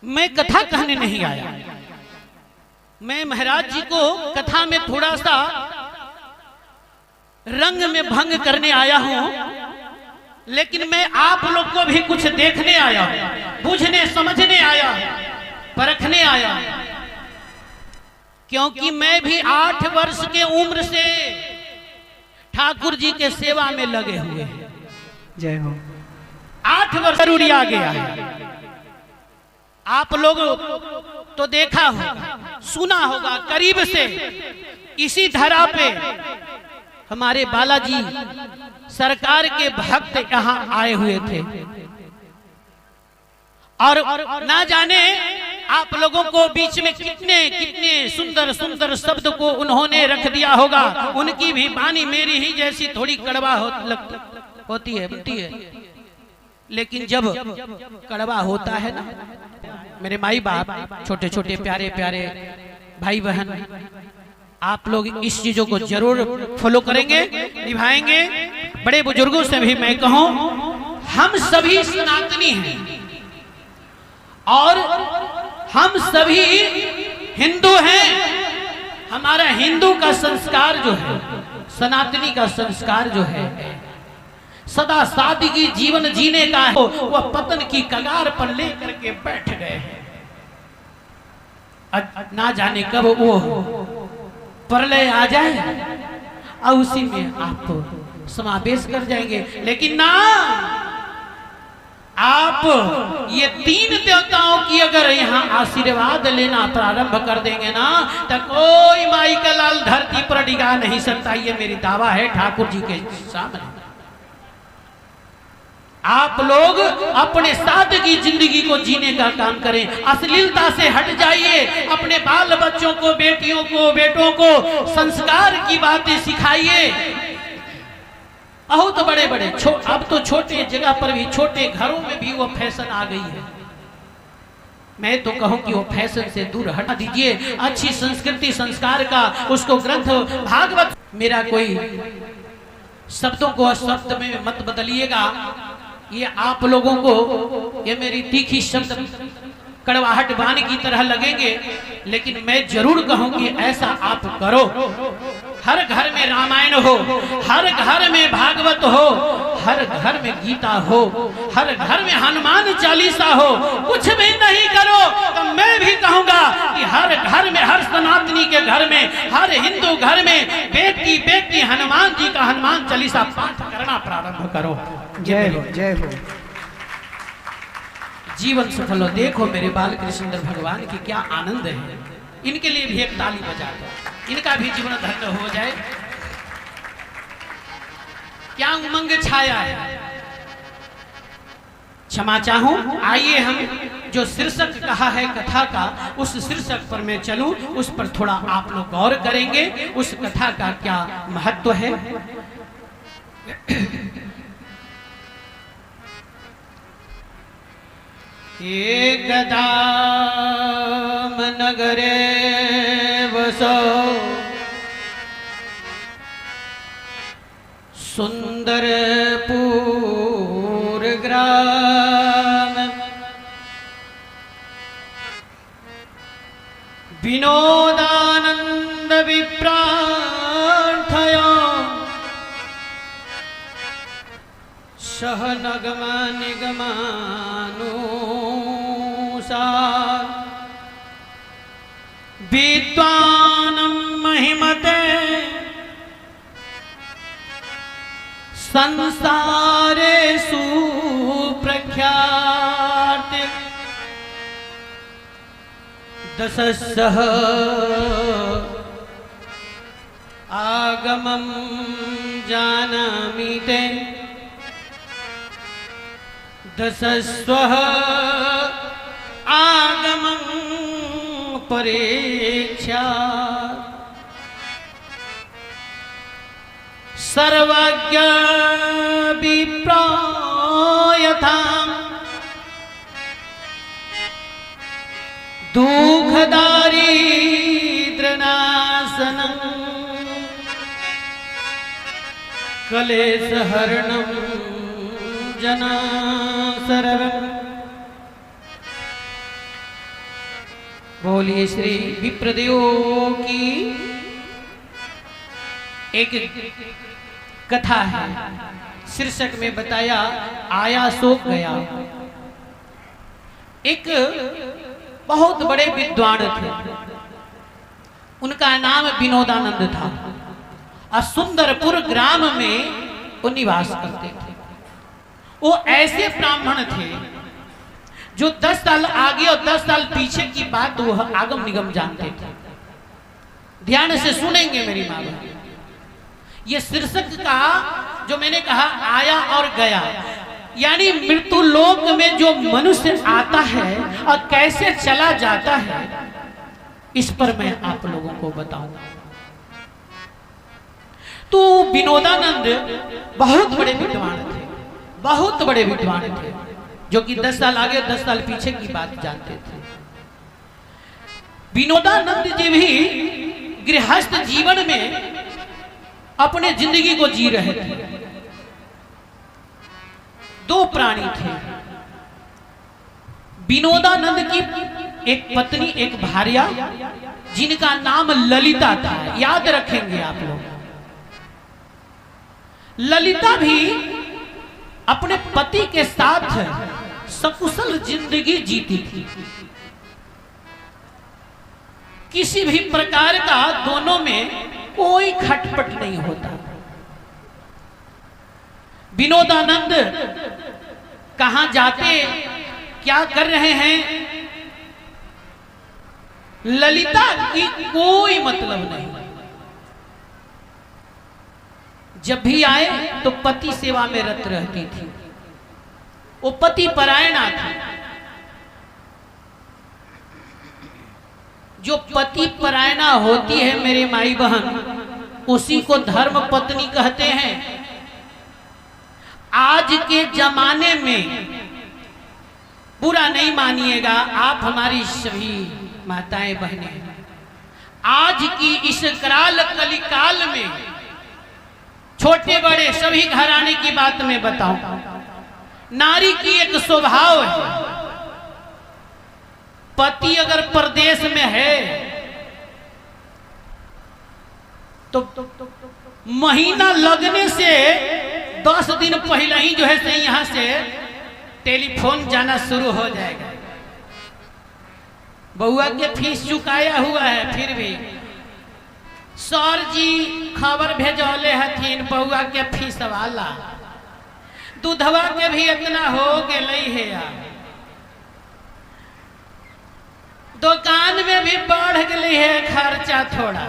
मैं कथा कहने नहीं आया, मैं महाराज जी को कथा में थोड़ा सा रंग में भंग करने आया हूं, लेकिन मैं आप लोग को भी कुछ देखने आया हूं, बुझने समझने आया हूं, परखने आया हूं, क्योंकि मैं भी 8 वर्ष के उम्र से ठाकुर जी के सेवा में लगे हुए हैं। जय हो। 8 वर्ष जरूरी आ गया है। आप लोग तो देखा होगा, सुना होगा करीब से, इसी धरा पे हमारे बालाजी सरकार के भक्त यहाँ आए हुए थे और ना जाने आप लोगों को बीच में कितने कितने सुंदर सुंदर शब्द को उन्होंने रख दिया होगा। उनकी भी वाणी मेरी ही जैसी थोड़ी कड़वा होती है, लेकिन जब कड़वा होता है ना, मेरे माई बाप, छोटे छोटे प्यारे प्यारे भाई बहन, आप लोग इस चीजों को जरूर फॉलो करेंगे, निभाएंगे। बड़े बुजुर्गों से भी मैं कहूं, हम सभी सनातनी हैं और हम सभी हिंदू हैं। हमारा हिंदू का संस्कार जो है, सनातनी का संस्कार जो है, सदा सादगी जीवन जीने का है, वह पतन की कगार पर लेकर के बैठ गए हैं। ना जाने कब वो प्रलय आ जाए और उसी में आप समावेश कर जाएंगे। लेकिन ना, आप ये 3 देवताओं की अगर यहाँ आशीर्वाद लेना प्रारंभ कर देंगे ना, तो कोई माई का लाल धरती पर डिगा नहीं सकता। ये मेरी दावा है ठाकुर जी के सामने। आप लोग अपने सादगी जिंदगी को जीने का काम करें, अश्लीलता से हट जाइए, अपने बाल बच्चों को, बेटियों को, बेटों को संस्कार की बातें सिखाइए। बहुत बड़े बड़े अब तो छोटे जगह पर भी, छोटे घरों में भी वो फैशन आ गई है। मैं तो कहूं कि वो फैशन से दूर हटा दीजिए। अच्छी संस्कृति संस्कार का उसको ग्रंथ भागवत, मेरा कोई शब्दों को शब्द में मत बदलिएगा। ये आप लोगों को ये मेरी तीखी शब्द कड़वाहट वाणी की तरह लगेंगे, लेकिन मैं जरूर कहूं कि ऐसा आप करो। हर घर में रामायण हो, हर घर में भागवत हो, हर घर में गीता हो, हर घर में हनुमान चालीसा हो। कुछ भी नहीं करो तो मैं भी कहूंगा कि हर घर में, हर सनातनी के घर में, हर हिंदू घर में बेटी बेटी हनुमान जी का हनुमान चालीसा पाठ करना प्रारंभ करो। जय हो, जय हो। जीवन सफल हो। देखो मेरे बाल कृष्ण भगवान की क्या आनंद है। इनके लिए भी एक ताली बजा दो, इनका भी जीवन धन्य हो जाए। क्या उमंग छाया है। क्षमा चाहूं, आइए हम जो शीर्षक कहा है कथा का, उस शीर्षक पर मैं चलूं, उस पर थोड़ा आप लोग गौर करेंगे। उस कथा का क्या महत्व है। एकदा नगरे वसो सुंदरपुर ग्राम, सहनगमा निगमानुसार विद्वानं महिमते संसारे सुप्रख्यात दशसह आगमं जानामि ते दशस्वः आगमं परीक्षा सर्वज्ञ विप्रायथां दुःखदारिद्र्यनाशनं क्लेशहरणं जना सरवम्। बोलिए श्री विप्रदेव की एक कथा है। शीर्षक में बताया आया सो गया। एक बहुत बड़े विद्वान थे, उनका नाम विनोदानंद था और सुंदरपुर ग्राम में वो निवास करते थे। वो ऐसे ब्राह्मण थे जो 10 साल आगे और 10 साल पीछे की बात वो आगम निगम जानते थे। ध्यान से सुनेंगे मेरी माँ बहन। ये शीर्षक का जो मैंने कहा आया और गया, यानी मृत्यु लोक में जो मनुष्य आता है और कैसे चला जाता है, इस पर मैं आप लोगों को बताऊंगा। तो विनोदानंद बहुत बड़े विद्वान थे, बहुत बड़े विद्वान थे, जो कि 10 साल आगे 10 साल पीछे की बात जानते थे। विनोदानंद जी भी गृहस्थ जीवन में अपने जिंदगी को जी रहे थे। 2 प्राणी थे। विनोदानंद की एक पत्नी, एक भार्या, जिनका नाम ललिता था। याद रखेंगे आप लोग। ललिता भी अपने पति के साथ सकुशल जिंदगी जीती थी। किसी भी प्रकार का दोनों में कोई खटपट नहीं होता। विनोदानंद कहां जाते, क्या कर रहे हैं, ललिता की कोई मतलब नहीं। जब भी आए तो पति सेवा में रत रहती थी। वो पति परायणा थी। जो पति परायणा होती है मेरे माई बहन, उसी को धर्म पत्नी कहते हैं। आज के जमाने में बुरा नहीं मानिएगा आप हमारी सभी माताएं बहनें, आज की इस कराल कलिकाल में छोटे बड़े सभी घराने की बात मैं बताऊं, नारी की एक स्वभाव है। पति अगर परदेश में है तो महीना लगने से 10 दिन पहले ही जो है से यहां से टेलीफोन जाना शुरू हो जाएगा। बउआ के फीस चुकाया हुआ है, फिर भी सर जी खबर भेजौले हथिन बउआ के फीस वाला, दूधवा के भी इतना हो गए है यार, दुकान में भी बढ़ गई है खर्चा थोड़ा।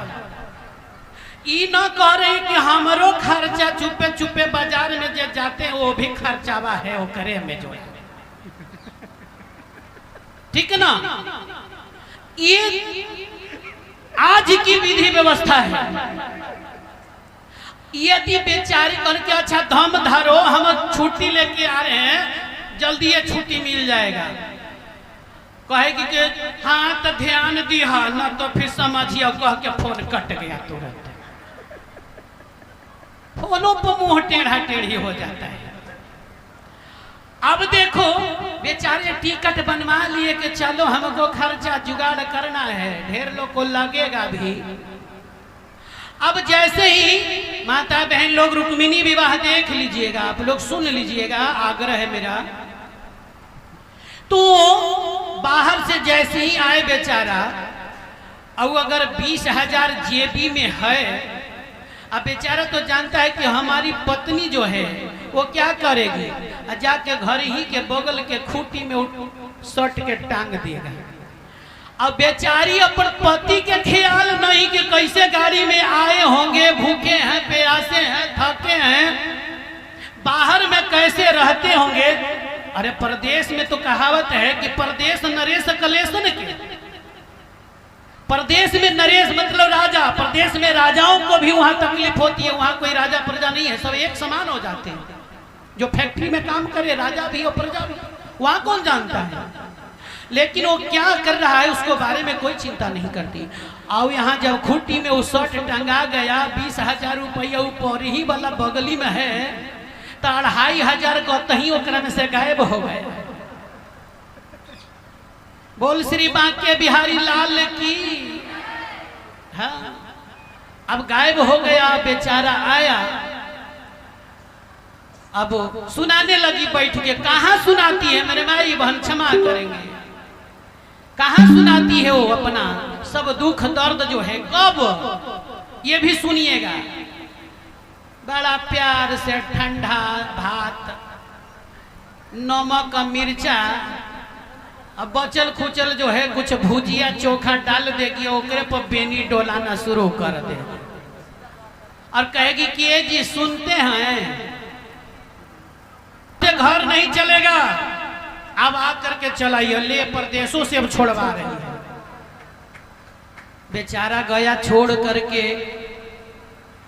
ई न करे कि हमरो खर्चा चुपे चुपे बाजार में जे जाते हैं वो भी खर्चावा है वो करे में जो है, ठीक ना। ये आज की विधि व्यवस्था है। यदि बेचारी करके अच्छा दम धरो, हम छुट्टी लेके आ रहे हैं, जल्दी ये छुट्टी मिल जाएगा, कहेगी कि हाँ तो ध्यान दिया ना तो फिर समझिए कह के फोन कट गया तुरंत। फोनों पर मुंह टेढ़ा टेढ़ी हो जाता है। अब देखो बेचारे टिकट बनवा लिए कि चलो हमको खर्चा जुगाड़ करना है, ढेर लोग को लगेगा भी। अब जैसे ही माता बहन लोग रुक्मिणी विवाह देख लीजिएगा, आप लोग सुन लीजिएगा, आग्रह है मेरा। तो बाहर से जैसे ही आए बेचारा, और अगर 20,000 जेबी में है, अब बेचारा तो जानता है कि हमारी पत्नी जो है वो क्या करेगी, जाके घर ही के बगल के खूंटी में सट के टांग देगा। अब बेचारी अपन पति के ख्याल नहीं कि कैसे गाड़ी में आए होंगे, भूखे हैं, प्यासे हैं, थके हैं, बाहर में कैसे रहते होंगे। अरे परदेश में तो कहावत है कि परदेश नरेश कलेशन के, परदेश में नरेश मतलब राजा, परदेश में राजाओं को भी वहां तकलीफ होती है। वहां कोई राजा प्रजा नहीं है, सब एक समान हो जाते हैं। जो फैक्ट्री में काम करे राजा भी और प्रजा भी, वहां कौन जानता है। लेकिन वो क्या कर रहा है उसको बारे में कोई चिंता नहीं करती। और यहाँ जब खूंटी में उस शर्ट टंगा गया, 20,000 रुपया ऊपर ही वाला बगली में है, तो 2,500 को तही ओकरा में से गायब हो गए। बोल श्री बांके बिहारी लाल की। हाँ, अब गायब हो गया, बेचारा आया, अब सुनाने लगी बैठ के। कहाँ सुनाती है मेरे माई बहन, क्षमा करेंगे, कहाँ सुनाती है वो अपना सब दुख दर्द जो है। कब, ये भी सुनिएगा। बड़ा प्यार से ठंडा भात, नमक मिर्चा, अब बचल खुचल जो है कुछ भुजिया चोखा डाल देगी, ओकरे पर बेनी डोलाना शुरू कर दे और कहेगी कि ये जी सुनते हैं, घर नहीं चलेगा, अब आकर के चलाइए, ले परदेशों से अब छोड़वा रही है। बेचारा गया छोड़ करके,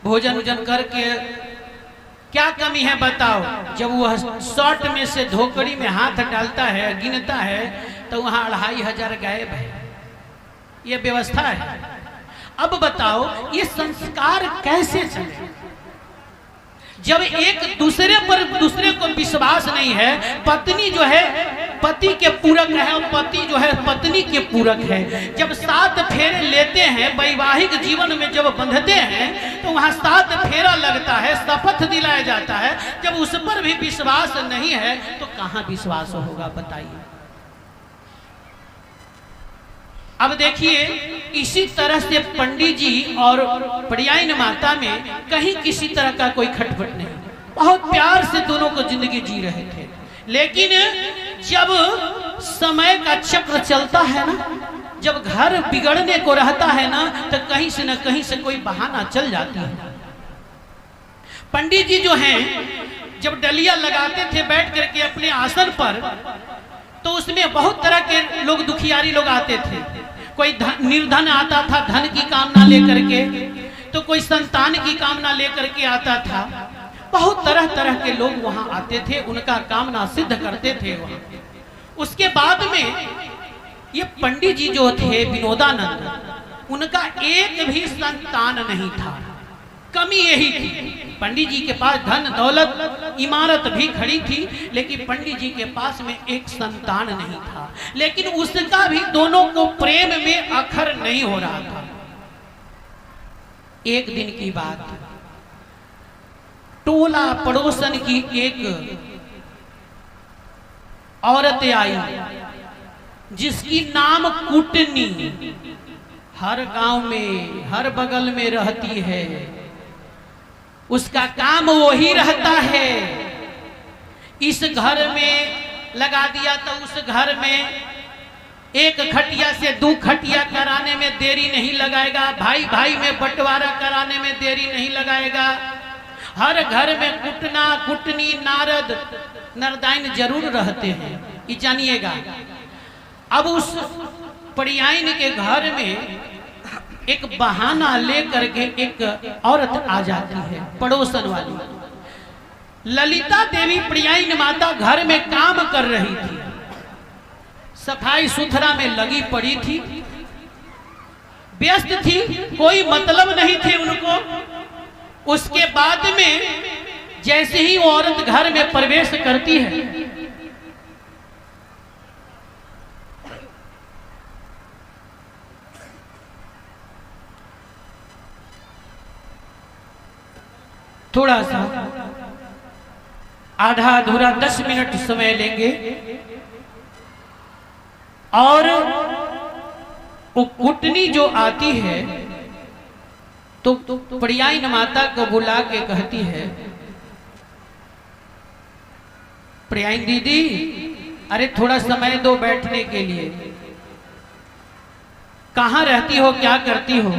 भोजन उजन करके, क्या कमी है बताओ। जब वह शर्ट में से धोकड़ी में हाथ डालता है, गिनता है, तो वहां 2,500 गायब है। ये व्यवस्था है। अब बताओ ये संस्कार कैसे चले जब एक दूसरे पर दूसरे को विश्वास नहीं है। पत्नी जो है पति के पूरक है और पति जो है पत्नी के पूरक है। जब 7 फेरे लेते हैं, वैवाहिक जीवन में जब बंधते हैं, तो वहां 7 फेरा लगता है, शपथ दिलाया जाता है। जब उस पर भी विश्वास नहीं है तो कहां विश्वास होगा बताइए। अब देखिए, इसी तरह से पंडित जी और पर्यायन माता में कहीं किसी तरह का कोई खटपट नहीं, बहुत प्यार से दोनों को जिंदगी जी रहे थे। लेकिन जब समय का चक्र चलता है ना, जब घर बिगड़ने को रहता है ना, तो कहीं से न कहीं से कोई बहाना चल जाती है। पंडित जी जो हैं, जब डलिया लगाते थे बैठ करके अपने आसन पर, तो उसमें बहुत तरह के लोग, दुखियारी लोग आते थे। कोई निर्धन आता था धन की कामना लेकर के, तो कोई संतान की कामना लेकर के आता था। बहुत तरह तरह के लोग वहां आते थे, उनका कामना सिद्ध करते थे वहां। उसके बाद में ये पंडित जी जो थे विनोदानंद, उनका एक भी संतान नहीं था। कमी यही थी। पंडित जी के पास धन दौलत इमारत भी खड़ी थी, लेकिन पंडित जी के पास में एक संतान नहीं था। लेकिन उसका भी दोनों को प्रेम में अखर नहीं हो रहा था। एक दिन की बात, टोला पड़ोसन की एक औरत आई जिसकी नाम कुटनी, हर गांव में हर बगल में रहती है। उसका काम वही रहता है। इस घर में लगा दिया तो उस घर में एक खटिया से 2 खटिया कराने में देरी नहीं लगाएगा, भाई भाई में बंटवारा कराने में देरी नहीं लगाएगा। हर घर में कुटना कुटनी नारद नरदाइन जरूर रहते हैं, ये जानिएगा। अब उस पर्यायन के घर में एक बहाना लेकर के एक औरत आ जाती है, पड़ोसन वाली। ललिता देवी पर्यायन माता घर में काम कर रही थी, सफाई सुथरा में लगी पड़ी थी, व्यस्त थी, कोई मतलब नहीं थे उनको। उसके बाद में जैसे ही वो औरत घर में प्रवेश करती है, थोड़ा सा आधा अधूरा 10 मिनट समय लेंगे और वो कुटनी जो आती है तो पर्यायन माता को बुला के कहती है, पर्यायन दीदी अरे थोड़ा समय दो बैठने के लिए। कहाँ रहती हो, क्या करती हो?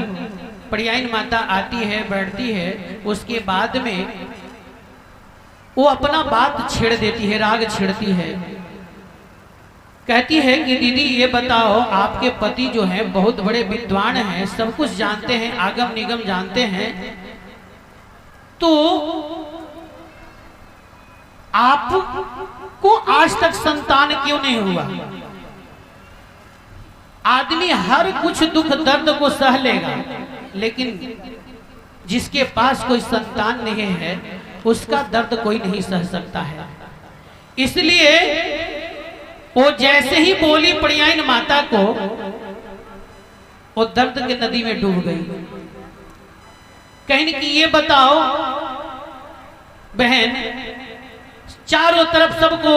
पर्यायन माता आती है, बैठती है, उसके बाद में वो अपना बात छेड़ देती है, राग छेड़ती है। कहती है कि दीदी ये बताओ, आपके पति जो हैं बहुत बड़े विद्वान हैं, सब कुछ जानते हैं, आगम निगम जानते हैं, तो आपको आज तक संतान क्यों नहीं हुआ? आदमी हर कुछ दुख दर्द को सह लेगा, लेकिन जिसके पास कोई संतान नहीं है उसका दर्द कोई नहीं सह सकता है। इसलिए वो जैसे ही बोली पर्यायन माता को, वो दर्द के नदी में डूब गई। कहने की ये बताओ बहन, चारों तरफ सबको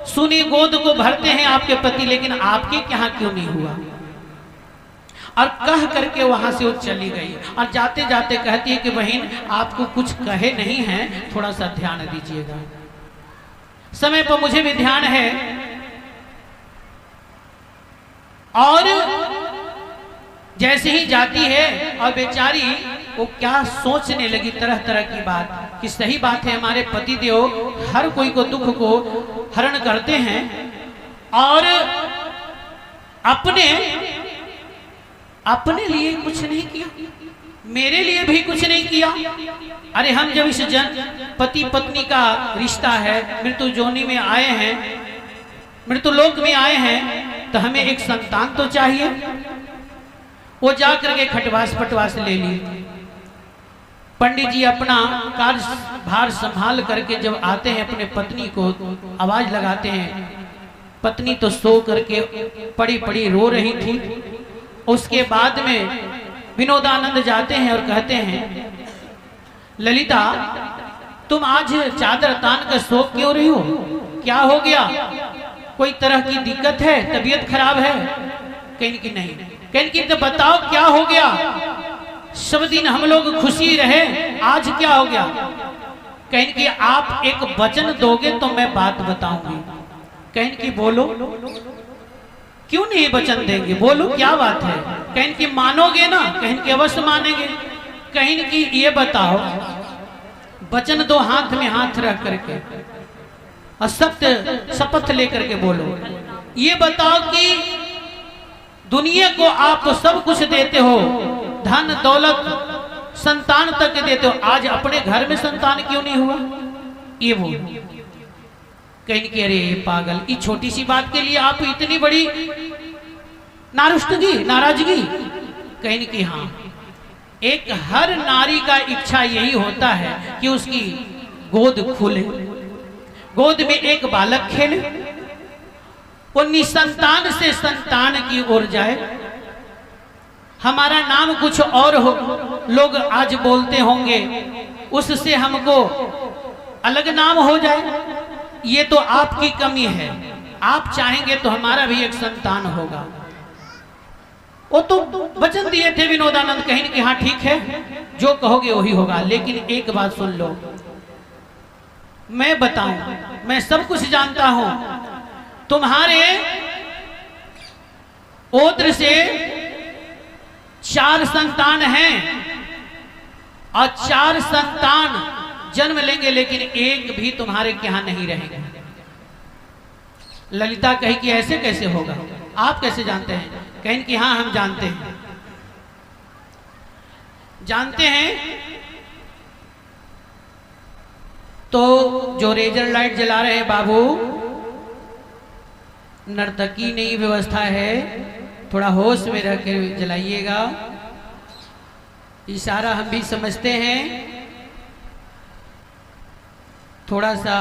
सुनी गोद को भरते हैं आपके पति, लेकिन आपके यहाँ क्यों नहीं हुआ? और कह करके वहां से वो चली गई और जाते जाते कहती है कि बहन आपको कुछ कहे नहीं है, थोड़ा सा ध्यान दीजिएगा। समय पर मुझे भी ध्यान है। और जैसे ही जाती है और बेचारी वो क्या सोचने लगी तरह तरह की बात, कि सही बात है हमारे पति देव हर कोई को दुख को हरण करते हैं और अपने लिए कुछ नहीं किया, मेरे लिए भी कुछ नहीं किया। अरे हम जब इस पति पत्नी का रिश्ता है, मृत्यु जोनी में आए हैं, मृत्यु लोक में आए हैं, तो हमें एक संतान तो चाहिए। वो जाकर के खटवास पटवास ले ली। पंडित जी अपना कार्य भार संभाल करके जब आते हैं, अपने पत्नी को आवाज लगाते हैं। पत्नी तो सो करके पड़ी पड़ी रो रही थी। उसके बाद में विनोदानंद जाते हैं और कहते हैं, ललिता तुम आज चादर तान कर सो क्यों रही हो? क्या हो गया? कोई तरह की दिक्कत है? तबीयत खराब है? कहीं की नहीं। कहीं की तो बताओ क्या हो गया? सब दिन हम लोग खुशी रहे, आज क्या हो गया? कहीं की आप एक वचन दोगे तो मैं बात बताऊंगी। कहीं की बोलो। क्यों नहीं वचन देंगे? बोलो क्या बात है? कहीं की मानोगे ना? कहीं की अवश्य मानेंगे। कहीं की ये बताओ, वचन दो हाथ में हाथ रख करके और सत्य शपथ लेकर के बोलो। ये बताओ कि दुनिया को आप सब कुछ देते हो, धन दौलत संतान तक देते हो, आज अपने घर में संतान क्यों नहीं हुआ? ये बोलो। कहीं कि अरे पागल, इस छोटी सी बात के लिए आप इतनी बड़ी नारुष्टगी नाराजगी? कहीं कि हाँ, एक हर नारी का इच्छा यही होता है कि उसकी गोद खुले, गोद में एक बालक खेले, वो निसंतान से संतान की ओर जाए। हमारा नाम कुछ और हो, लोग आज बोलते होंगे, उससे हमको अलग नाम हो जाए। ये तो आपकी कमी है। आप चाहेंगे तो हमारा भी एक संतान होगा। वो तो वचन दिए थे विनोदानंद। कहीं कि हाँ ठीक है, जो कहोगे वही होगा। लेकिन एक बात सुन लो, मैं बताऊं, मैं सब कुछ जानता हूं। तुम्हारे ओत्र से 4 संतान हैं और 4 संतान जन्म लेंगे, लेकिन एक भी तुम्हारे यहाँ नहीं रहेंगे। ललिता कही कि ऐसे कैसे होगा? आप कैसे जानते हैं? कहीं कि हाँ हम जानते हैं। जानते हैं तो जो रेजर लाइट जला रहे हैं बाबू, नर्तकी नहीं व्यवस्था है, थोड़ा होश में रह कर जलाइएगा। इशारा हम भी समझते हैं। थोड़ा सा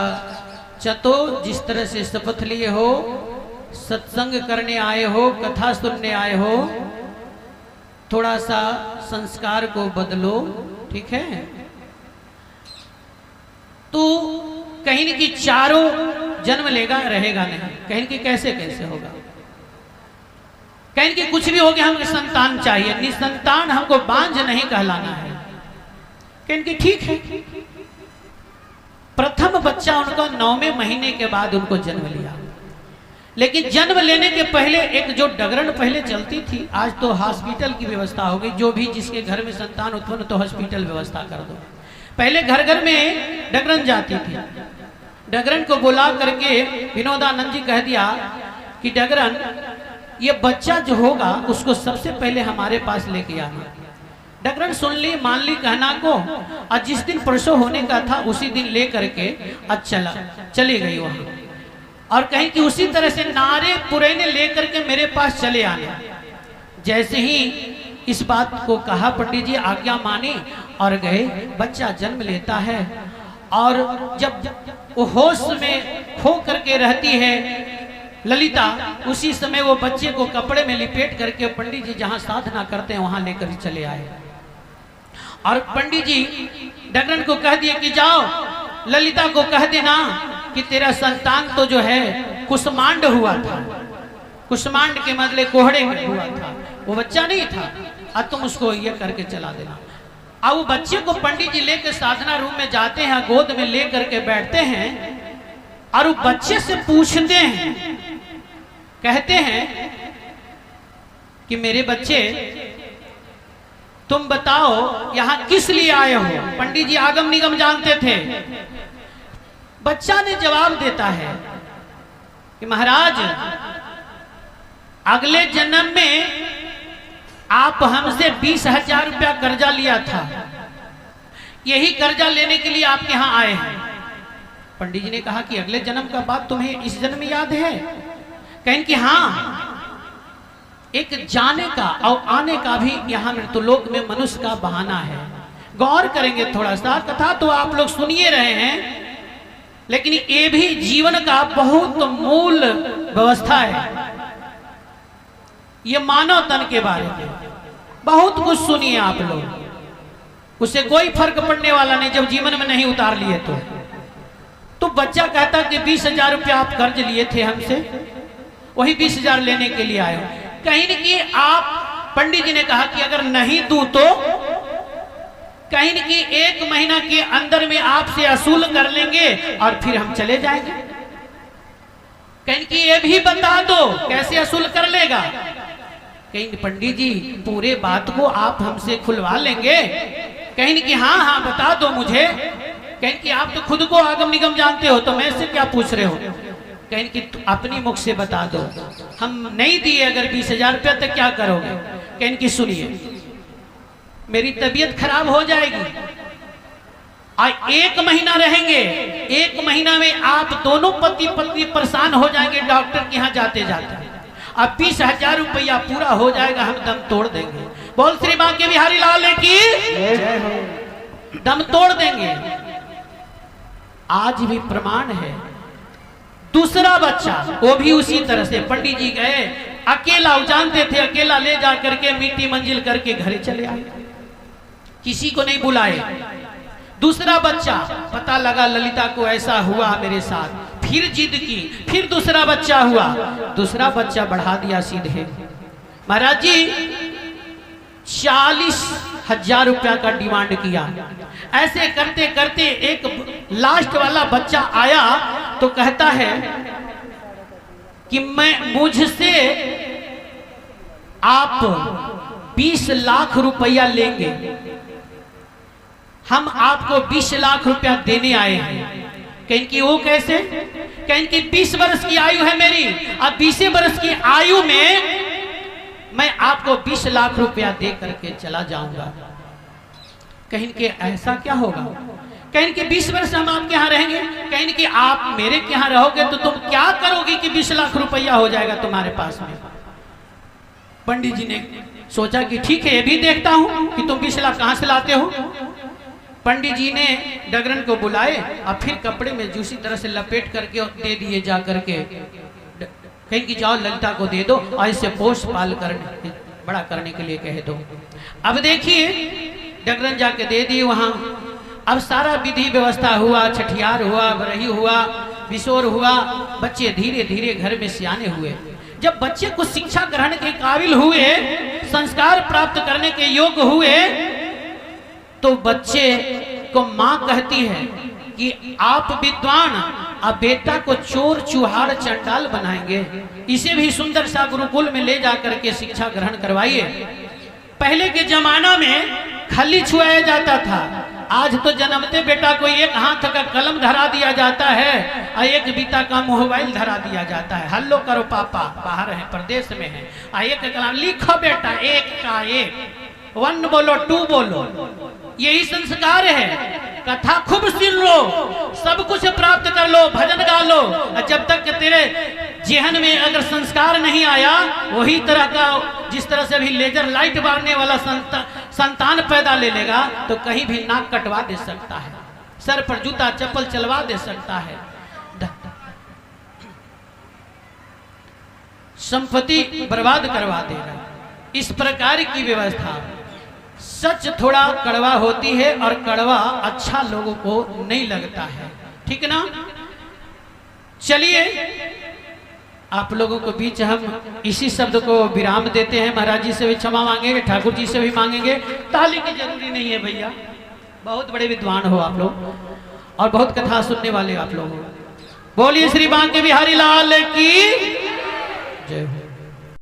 चतो, जिस तरह से शपथ लिए हो, सत्संग करने आए हो, कथा सुनने आए हो, थोड़ा सा संस्कार को बदलो, ठीक है? तो कहीं न कि चारों जन्म लेगा, रहेगा नहीं। कहीं कि कैसे कैसे होगा, कहीं कि कुछ भी हो गया हमको संतान चाहिए, निसंतान हमको बांझ नहीं कहलाना है। कहीं कि ठीक है। प्रथम बच्चा उनका 9वें महीने के बाद उनको जन्म लिया, लेकिन जन्म लेने के पहले एक जो डगरन पहले चलती थी, आज तो हॉस्पिटल की व्यवस्था हो गई। जो भी जिसके घर में संतान उत्पन्न तो हॉस्पिटल व्यवस्था कर दो। पहले घर घर में डगरन जाती थी। डगरन को बुला करके विनोदानंद जी कह दिया कि डगरन, ये बच्चा जो होगा उसको सबसे पहले हमारे पास लेके आना। डगरन सुन ली, मान ली कहना को, और जिस दिन प्रसव होने का था उसी दिन ले करके चली गई वहां। और कहीं कि उसी तरह से नारे पुरैने लेकर के मेरे पास चले आने। जैसे ही इस बात को कहा, पंडित जी आज्ञा मानी और गए। बच्चा जन्म लेता है और जब वो होश में खो करके रहती है ललिता, उसी समय वो बच्चे को कपड़े में लिपेट करके पंडित जी जहां साधना करते हैं वहां लेकर चले आए। और पंडित जी डगरन को कह दिए कि जाओ ललिता को कह देना कि तेरा संतान तो जो है कुष्मांड हुआ था। कुष्मांड के मतलब कोहड़े में हुआ था, वो बच्चा नहीं था, और तुम उसको ये करके चला देना। अब वो बच्चे को पंडित जी लेकर साधना रूम में जाते हैं, गोद में ले करके बैठते हैं और वो बच्चे से पूछते हैं, कहते हैं कि मेरे बच्चे तुम बताओ यहां किस लिए आए हो। पंडित जी आगम निगम जानते थे। बच्चा ने जवाब देता है कि महाराज अगले जन्म में आप हमसे 20,000 रुपया कर्जा लिया था, यही कर्जा लेने के लिए आपके यहां आए हैं। पंडित जी ने कहा कि अगले जन्म का बात तुम्हें इस जन्म में याद है? कहें कि हाँ, एक जाने का और आने का भी यहाँ मृत्युलोक में मनुष्य का बहाना है। गौर करेंगे थोड़ा सा, कथा तो आप लोग सुनिए रहे हैं, लेकिन ये भी जीवन का बहुत मूल व्यवस्था है। ये मानव तन के बारे में बहुत कुछ सुनिए आप लोग, उससे कोई फर्क पड़ने वाला नहीं जब जीवन में नहीं उतार लिए तो बच्चा कहता कि 20,000 रुपया आप कर्ज लिए थे हमसे, वही 20,000 लेने के लिए आए हो। कहीं न कि आप, पंडित जी ने कहा कि अगर नहीं दूं तो कहीं न कि 1 महीना के अंदर में आपसे असूल कर लेंगे और फिर हम चले जाएंगे। कहीं कि ये भी बता दो कैसे असूल कर लेगा। कहीं पंडित जी पूरे बात को आप हमसे खुलवा लेंगे? कहीं कि हाँ हाँ बता दो मुझे। कहीं कि आप तो खुद को आगम निगम जानते हो, तो मैं से क्या पूछ रहे हो? कहीं कि अपनी मुख से बता दो। हम नहीं दिए अगर 20,000 रुपया तो क्या करोगे? कहीं कि सुनिए, मेरी तबीयत खराब हो जाएगी और 1 महीना रहेंगे। 1 महीना में आप दोनों पति पत्नी परेशान हो जाएंगे डॉक्टर के यहाँ जाते जाते। अब 20,000 रुपया पूरा हो जाएगा, हम दम तोड़ देंगे। बोल श्री बांके बिहारी लाल की, दम तोड़ देंगे। आज भी प्रमाण है। दूसरा बच्चा वो भी उसी तरह से, पंडित जी गए अकेला, जानते थे अकेला ले जा करके मिट्टी मंजिल करके घरे चले आए, किसी को नहीं बुलाए। दूसरा बच्चा, पता लगा ललिता को ऐसा हुआ मेरे साथ, फिर जिद की, फिर दूसरा बच्चा हुआ। दूसरा बच्चा बढ़ा दिया सीधे। महाराज जी 40,000 रुपया का डिमांड किया। ऐसे करते करते एक लास्ट वाला बच्चा आया तो कहता है कि मुझसे आप 20 लाख रुपया लेंगे, हम आपको 20 लाख रुपया देने आए हैं। कहीं कि वो कैसे? कहीं कि 20 वर्ष की आयु है मेरी, अब 20 वर्ष की आयु में मैं आपको 20 लाख रुपया दे करके चला जाऊंगा। कहीं कि ऐसा क्या होगा? कहीं कि 20 वर्ष हम आपके यहाँ रहेंगे। कहीं कि आप मेरे के यहाँ रहोगे तो तुम क्या करोगे कि 20 लाख रुपया हो जाएगा तुम्हारे पास में? पंडित जी ने सोचा कि ठीक है, ये भी देखता हूं कि तुम 20 लाख कहां से लाते हो। पंडित जी ने डगरन को बुलाए और फिर कपड़े में दूसरी तरह से लपेट करके दे दिए जा करके। कहीं कि जाओ ललिता को दे दो और इसे पोष पाल करने बड़ा करने के लिए कह दो। अब देखिए डगरन जाके दे दिए वहां। अब सारा विधि व्यवस्था हुआ, छठियार हुआ, बरही हुआ, विशोर हुआ, बच्चे धीरे धीरे घर में सियाने हुए। जब बच्चे को शिक्षा ग्रहण के काबिल हुए, संस्कार प्राप्त करने के योग्य हुए, तो बच्चे को माँ कहती है कि आप विद्वान, अब बेटा को चोर चुहार चंडाल बनाएंगे, इसे भी सुंदर सा गुरुकुल में ले जाकर के शिक्षा ग्रहण करवाइए। पहले के जमाना में खली छुआया जाता था, आज तो जन्मते बेटा को एक हाथ का कलम धरा दिया जाता है और एक बीता का मोबाइल धरा दिया जाता है। हल्लो करो पापा, बाहर है, प्रदेश में है, और एक कलम लिखो बेटा, एक का एक, 1 बोलो 2 बोलो, यही संस्कार है। कथा खूब सुन लो, सब कुछ प्राप्त कर लो, भजन गा लो, और जब तक तेरे जेहन में अगर संस्कार नहीं आया, वही तरह का जिस तरह से अभी लेजर लाइट मारने वाला संतान पैदा ले लेगा तो कहीं भी नाक कटवा दे सकता है, सर पर जूता चप्पल चलवा दे सकता है, संपत्ति बर्बाद करवा देगा। इस प्रकार की व्यवस्था, सच थोड़ा कड़वा होती है और कड़वा अच्छा लोगों को नहीं लगता है, ठीक ना। चलिए आप लोगों के बीच हम इसी शब्द को विराम देते हैं। महाराज जी से भी क्षमा मांगेंगे, ठाकुर जी से भी मांगेंगे। ताली की जरूरी नहीं है भैया, बहुत बड़े विद्वान हो आप लोग और बहुत कथा सुनने वाले आप लोग हो। बोलिए श्री बांके बिहारी लाल की जय हो।